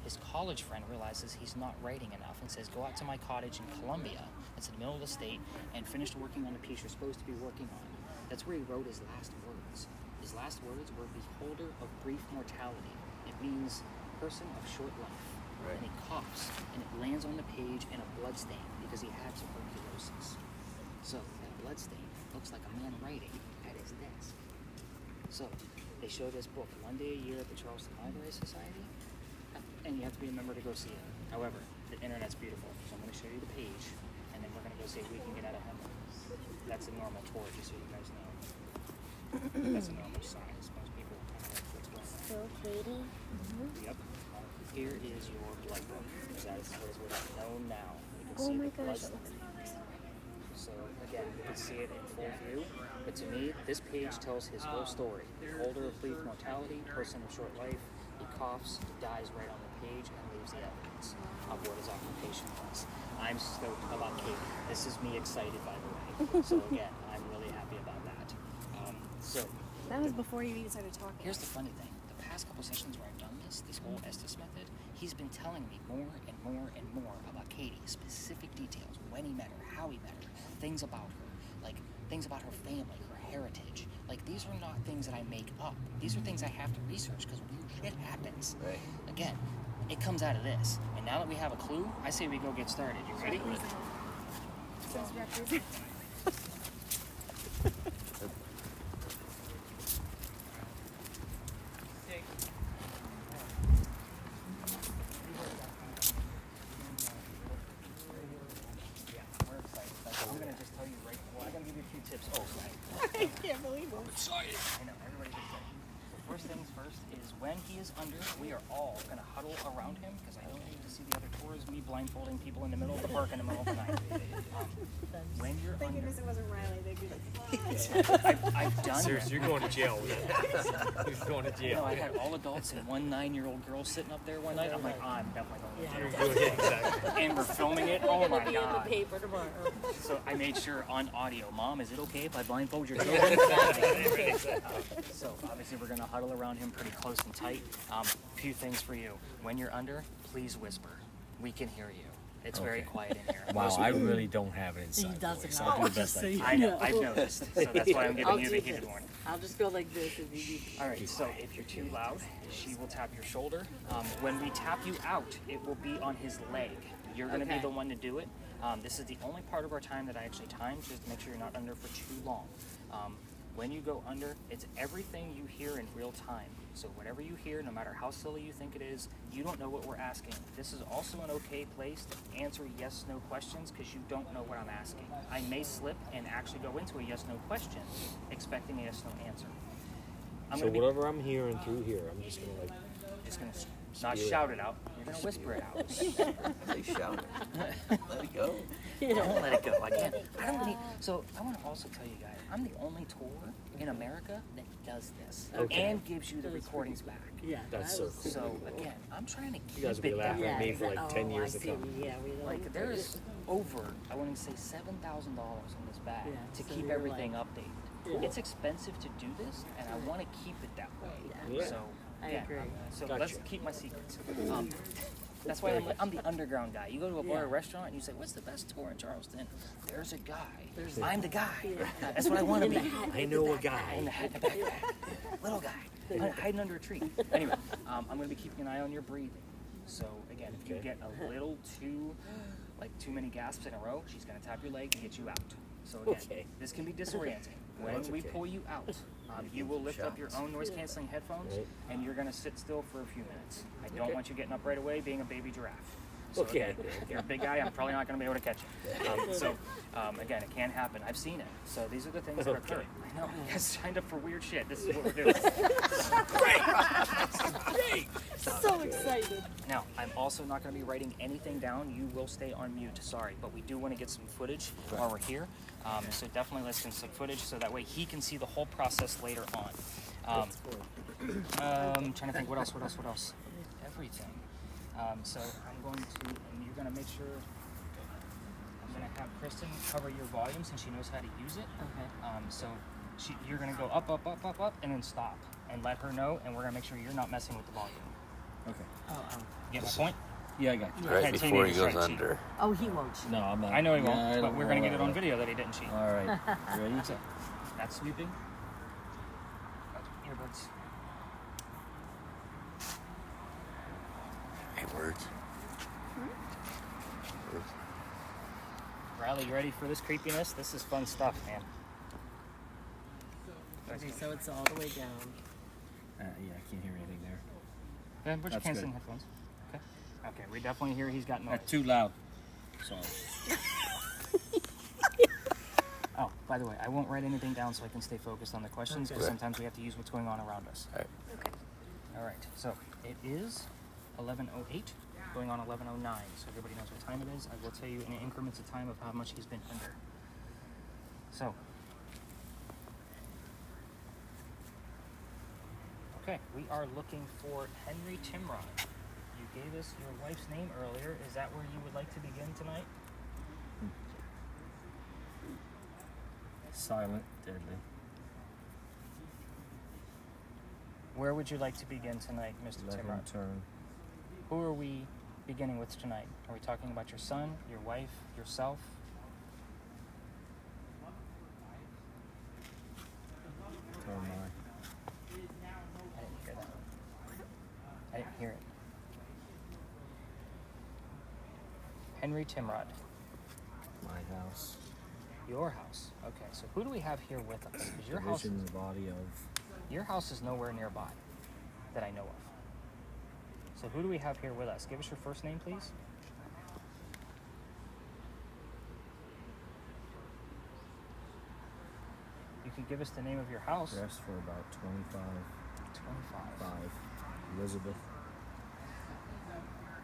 His college friend realizes he's not writing enough and says, go out to my cottage in Columbia, it's in the middle of the state, and finish working on the piece you're supposed to be working on. That's where he wrote his last words. His last words were beholder of brief mortality. It means person of short life. Right. And he coughs, and it lands on the page in a blood stain because he had tuberculosis. So that blood stain looks like a man writing at his desk. So they show this book one day a year at the Charleston Library Society, and you have to be a member to go see it. However, the internet's beautiful, so I'm going to show you the page, and then we're going to go see if we can get out of him. That's a normal tour, just so you guys know. That's a normal size. Most people kind of like what's going on. So, Katie? Yep. Here is your blood book. That is what I know now. You can Oh see my the blood gosh. stain. So again, you can see it in full view. But to me, this page tells his whole story. Holder of brief mortality, person of short life. He coughs, he dies right on the page, and leaves the evidence of what his occupation was. I'm stoked about Katie. This is me excited, by the way. So again, I'm really happy about that. So That was before you even started talking. here's the funny thing. The past couple sessions where I've done this whole Estes method, he's been telling me more and more and more about Katie, specific details, when he met her, how he met her, things about her, like things about her family, her heritage. Like, these are not things that I make up. These are things I have to research because weird shit happens. Right. Again, it comes out of this. And now that we have a clue, I say we go get started. You ready? Says represent. Yeah, we're excited. I'm going to just tell you right now. Well, I'm going to give you a few tips. Oh, right. I can't believe it. Excited. I know, everybody gets excited. So first things first is when he is under, we are all going to huddle around him because I don't need to see the other tours, me blindfolding people in the middle of the park in the middle of the night. When you're Thank under, goodness it wasn't Riley. They'd be like, what? I've done Seriously, that. you're going to jail with that. You're going to You know, jail. I had all adults and one 9-year-old girl sitting up there one night. I'm like, I'm definitely going to You're jail. doing it exactly. And we're filming it. Oh my god. paper tomorrow. So I made sure on audio, Mom, is it okay if I blindfold your children? So obviously we're gonna huddle around him pretty close and tight. Few things for you. When you're under, please whisper. We can hear you. It's very quiet in here. Wow, I really don't have an He inside doesn't voice. know. I'll do the Just best so I you can. I know, I've noticed. So that's why I'm giving I'll you do the this. heated warning. I'll just go like this if you need. All right, so if you're too loud, she will tap your shoulder. When we tap you out, it will be on his leg. You're going to be Okay. the one to do it. This is the only part of our time that I actually time, just to make sure you're not under for too long. When you go under, it's everything you hear in real time. So whatever you hear, no matter how silly you think it is, you don't know what we're asking. This is also an okay place to answer yes/no questions because you don't know what I'm asking. I may slip and actually go into a yes/no question, expecting a yes/no answer. I'm So gonna be whatever I'm hearing through here, I'm just gonna like. just gonna not shout it out. You're gonna whisper it out. They shout. Let it go. Don't let it go. I can't. I don't need. So I want to also tell you guys, I'm the only tour in America that does this Okay. and gives you the recordings back. Yeah. That's that so was- cool. So again, I'm trying to keep You guys will be it that laughing way. at me for like 10 years I to see. come. Yeah, we don't. Like there is over, I want to say $7,000 in this bag Yeah, to so keep you're everything like- updated. Yeah. It's expensive to do this, and I want to keep it that way. Yeah. So I again, agree. so Gotcha. let's keep my secrets. That's why I'm the underground guy. You go to a bar or restaurant and you say, "What's the best tour in Charleston?" There's a guy. I'm the guy. That's what I want to be. I know a guy. In the backpack, little guy, hiding under a tree. Anyway, I'm going to be keeping an eye on your breathing. So again, if you Okay. get a little too many gasps in a row, she's going to tap your leg to get you out. So again, Okay. this can be disorienting. When That's we okay. pull you out, you will lift up your own noise-canceling headphones, Right. and you're going to sit still for a few minutes. I don't Okay. want you getting up right away, being a baby giraffe. So Okay. again, if you're a big guy, I'm probably not going to be able to catch you. Again, it can happen. I've seen it. So these are the things that Okay. occur. I know. You guys signed up for weird shit. This is what we're doing. So excited. Now, I'm also not going to be writing anything down. You will stay on mute. Sorry, but we do want to get some footage while we're here. So definitely let's get some footage so that way he can see the whole process later on. Trying to think what else. Everything. So I'm going to, and you're going to make sure, I'm going to have Kristen cover your volume since she knows how to use it. Okay. So You're gonna go up, up, up, up, up, and then stop, and let her know, and we're gonna make sure you're not messing with the volume. Okay. Get my point? Yeah, I got you. Right Okay, so you before need he to goes try to cheat. under. Oh, he won't cheat. No, I'm not. I know he won't, Yeah, I but don't we're gonna know get it on that. video that he didn't cheat. All right. You ready? So, that's sweeping. Earbuds. Hey, words. Words. Riley, you ready for this creepiness? This is fun stuff, man. Okay, so it's all the way down. Yeah, I can't hear anything there. Then put your That's canceling good. headphones. Okay. Okay, we definitely hear he's got noise. That's too loud. Sorry. Oh, by the way, I won't write anything down so I can stay focused on the questions, because Okay. sometimes we have to use what's going on around us. All right. Okay. All right, so it is 11:08, going on 11:09, so everybody knows what time it is. I will tell you in increments of time of how much he's been under. So, okay, we are looking for Henry Timrod. You gave us your wife's name earlier. Is that where you would like to begin tonight? Silent, deadly. Where would you like to begin tonight, Mr. Let him Timrod? turn. Who are we beginning with tonight? Are we talking about your son, your wife, yourself? Oh my. I didn't hear that. I didn't hear it. Henry Timrod, My house. your house. Okay, so who do we have here with us? 'Cause Division the body of. your house is nowhere nearby that I know of. So who do we have here with us? Give us your first name, please. You can give us the name of your house. Dressed for about 25. 25. Elizabeth.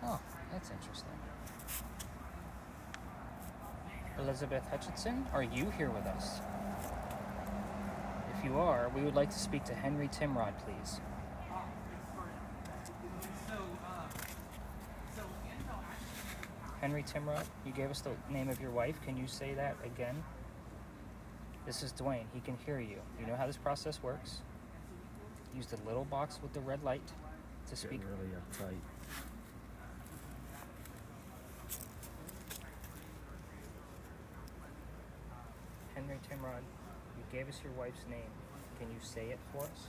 Oh, that's interesting. Elizabeth Hutchinson, are you here with us? If you are, we would like to speak to Henry Timrod, please. Henry Timrod, you gave us the name of your wife. Can you say that again? This is DWAYNE. He can hear you. You know how this process works? Use the little box with the red light to Get speak. really uptight. Henry Timrod, you gave us your wife's name. Can you say it for us?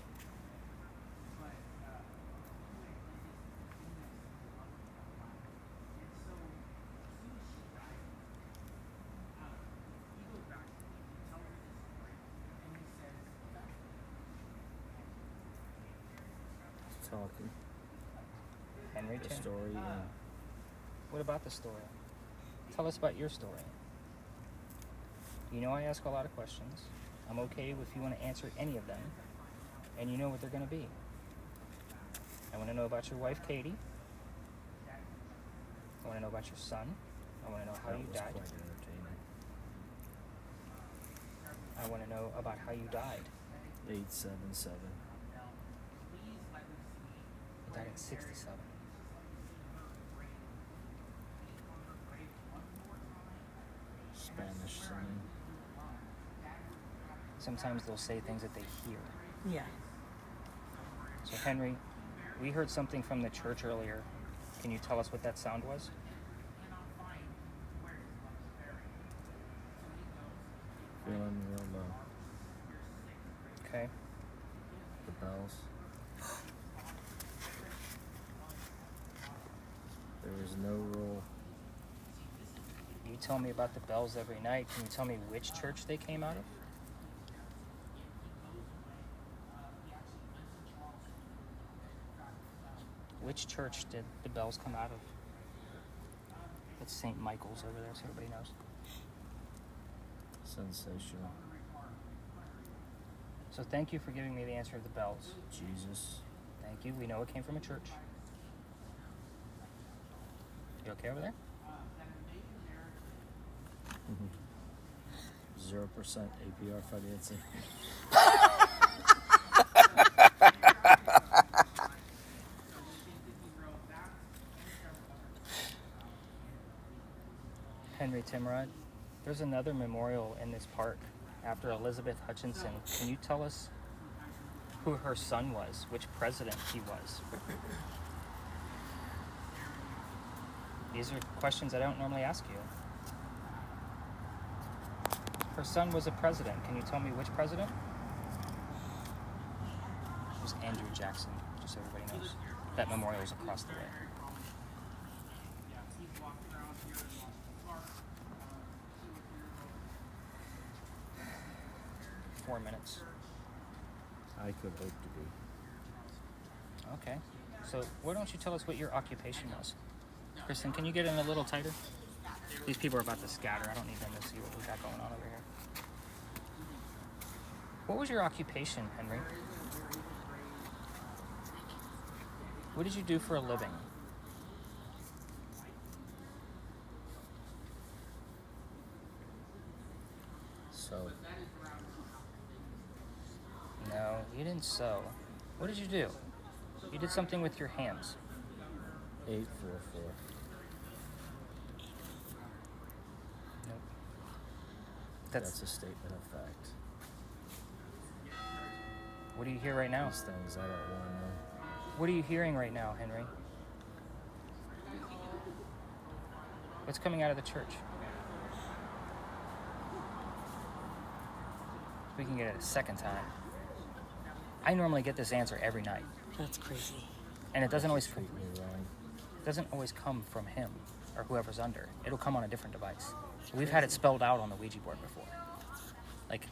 Talking. Henry The Timrod. story. And What about the story? Tell us about your story. You know I ask a lot of questions. I'm okay if you want to answer any of them, and you know what they're going to be. I want to know about your wife, Katie. I want to know about your son. I want to know how that you was died. quite entertaining. I want to know about how you died. 877. You died at 67. Spanish singing. Sometimes they'll say things that they hear. Yeah. So, Henry, we heard something from the church earlier. Can you tell us what that sound was? Feeling real low. Okay. The bells. There was no rule. You tell me about the bells every night. Can you tell me which church they came out of? Which church did the bells come out of? It's St. Michael's over there, so everybody knows. Sensational. So thank you for giving me the answer of the bells. Jesus. Thank you. We know it came from a church. You okay over there? 0% APR financing. Henry Timrod, there's another memorial in this park after Elizabeth Hutchinson, can you tell us who her son was, which president he was? These are questions I don't normally ask you. Her son was a president. Can you tell me which president? It was Andrew Jackson, just so everybody knows. That memorial is across the way. 4 minutes. I could hope to be. Okay. So why don't you tell us what your occupation was? Kristen, can you get in a little tighter? These people are about to scatter. I don't need them to see what we got going on over here. What was your occupation, Henry? What did you do for a living? So, No, you didn't sew. What did you do? You did something with your hands. 844. Nope. That's a statement of fact. What do you hear right now? These things I don't want to know. What are you hearing right now, Henry? What's coming out of the church? We can get it a second time. I normally get this answer every night, That's crazy. and it doesn't always Treat me wrong. come from him or whoever's under. It'll come on a different device. We've had it spelled out on the Ouija board before, like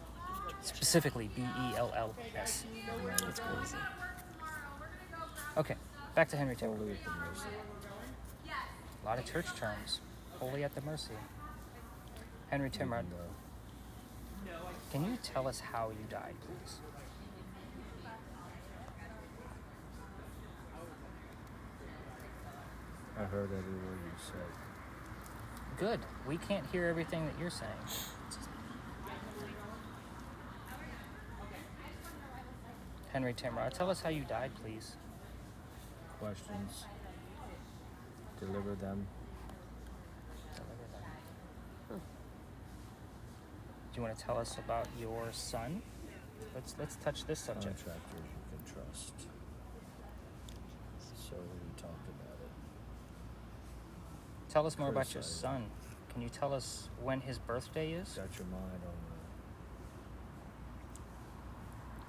specifically BELLS. That's crazy. Okay, back to Henry Timmer. Holy at the mercy. A lot of church terms. Holy at the mercy. Henry Timrod, Even though can you tell us how you died, please? I heard every word you said. Good. We can't hear everything that you're saying. Henry Timrod, tell us how you died, please. Questions. Deliver them. Do you want to tell us about your son? Let's touch this subject. Contractors you can trust. So we talked about it. Tell us more about your Criticize. son. Can you tell us when his birthday is? Got your mind on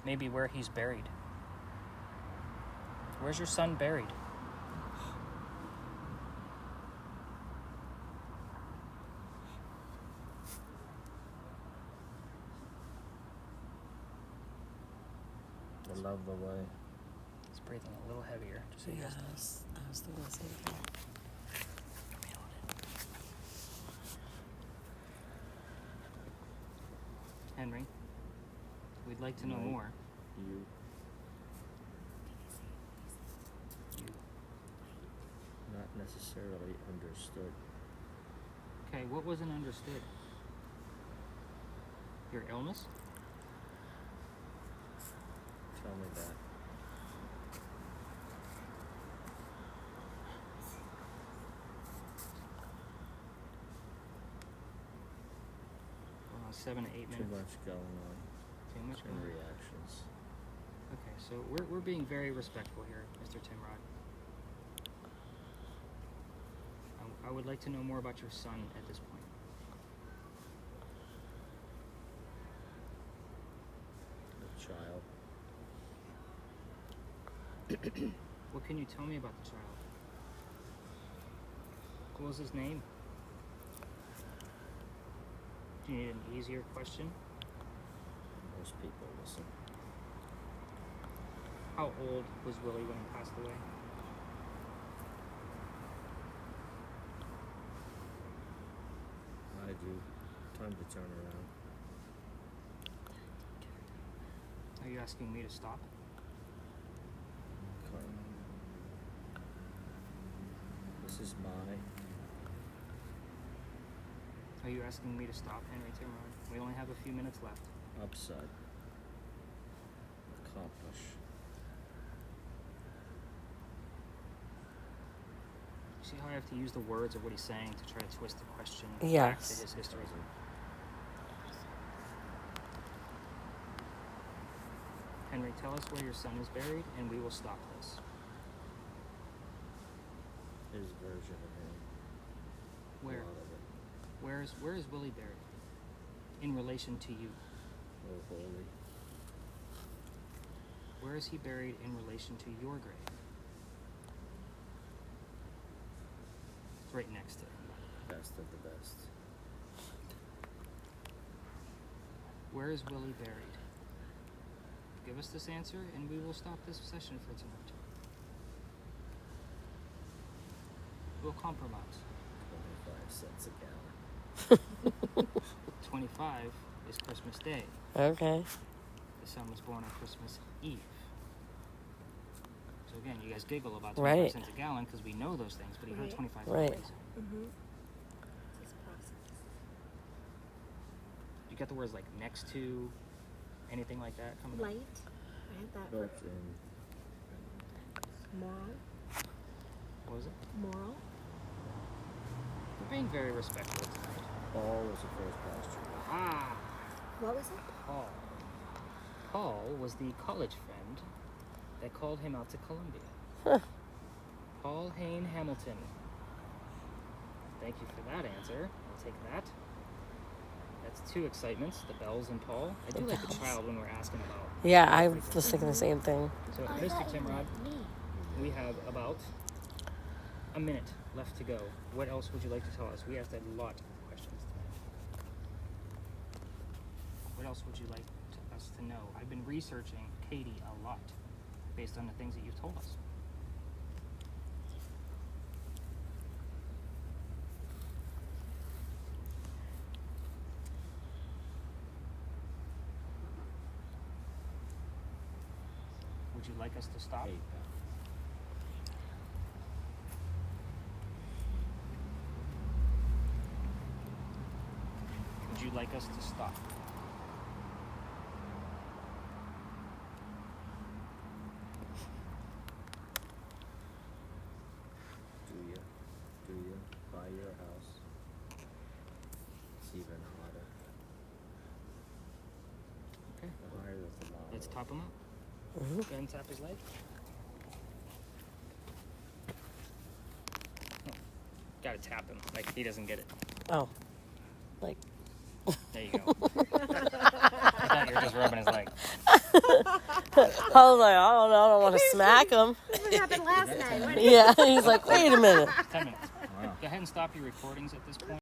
Maybe where he's buried. Where's your son buried? the love the way. He's breathing a little heavier. Just so you guys know. I was thinking the same thing. Henry, we'd like to know Right. more. You. Not necessarily understood. Okay, what wasn't understood? Your illness? Tell me that. Hold on, 7 to 8 Too minutes. much going on Too much in going on. reactions. Okay, so we're being very respectful here, Mr. Timrod. I would like to know more about your son at this point. The child. What can you tell me about the child? What was his name? Do you need an easier question? Most people listen. How old was Willie when he passed away? I do. Time to turn around. Are you asking me to stop? Okay. This is my. Are you asking me to stop, Henry Timrod? We only have a few minutes left. Upside. Accomplish. See how I have to use the words of what he's saying to try to twist the question back to Yes. his history? Henry, tell us where your son is buried, and we will stop this. His version of him. Where? A lot of it. Where is Willie buried? In relation to you. Oh, holy. Where is he buried in relation to your grave? It's right next to him. Best of the best. Where is Willie buried? Give us this answer, and we will stop this session for tonight. We'll compromise. 25 cents a gallon. 25 is Christmas Day. Okay. The son was born on Christmas Eve. So again, you guys giggle about 25 Right. cents a gallon because we know those things, but he heard 25 Right. for a reason. You got the words like next to, anything like that coming up? Light. I had that. Built in. Moral. What was it? Moral. We're being very respectful tonight. All was the first pasture. Ah, What was it? Paul. Paul was the college friend that called him out to Columbia. Paul Hayne Hamilton. Thank you for that answer. I'll take that. That's two excitements, the bells and Paul. I do like the child when we're asking about. Yeah, I was thinking the same thing. So, Mr. Timrod, we have about a minute left to go. What else would you like to tell us? We asked a lot of questions tonight. What else would you like us to know? I've been researching Katie a lot based on the things that you've told us. Would you like us to stop? 8 pounds. Would you like us to stop? Do you buy your house? It's even hotter. Okay. The higher the thermometer. Let's top him up. Go ahead and tap his leg. Oh, gotta tap him, like he doesn't get it. Oh. Like, There you go. I thought you were just rubbing his leg. I was like, I don't want to smack him. What happened last night? Yeah, he's like, wait a minute. 10 minutes. Wow. Go ahead and stop your recordings at this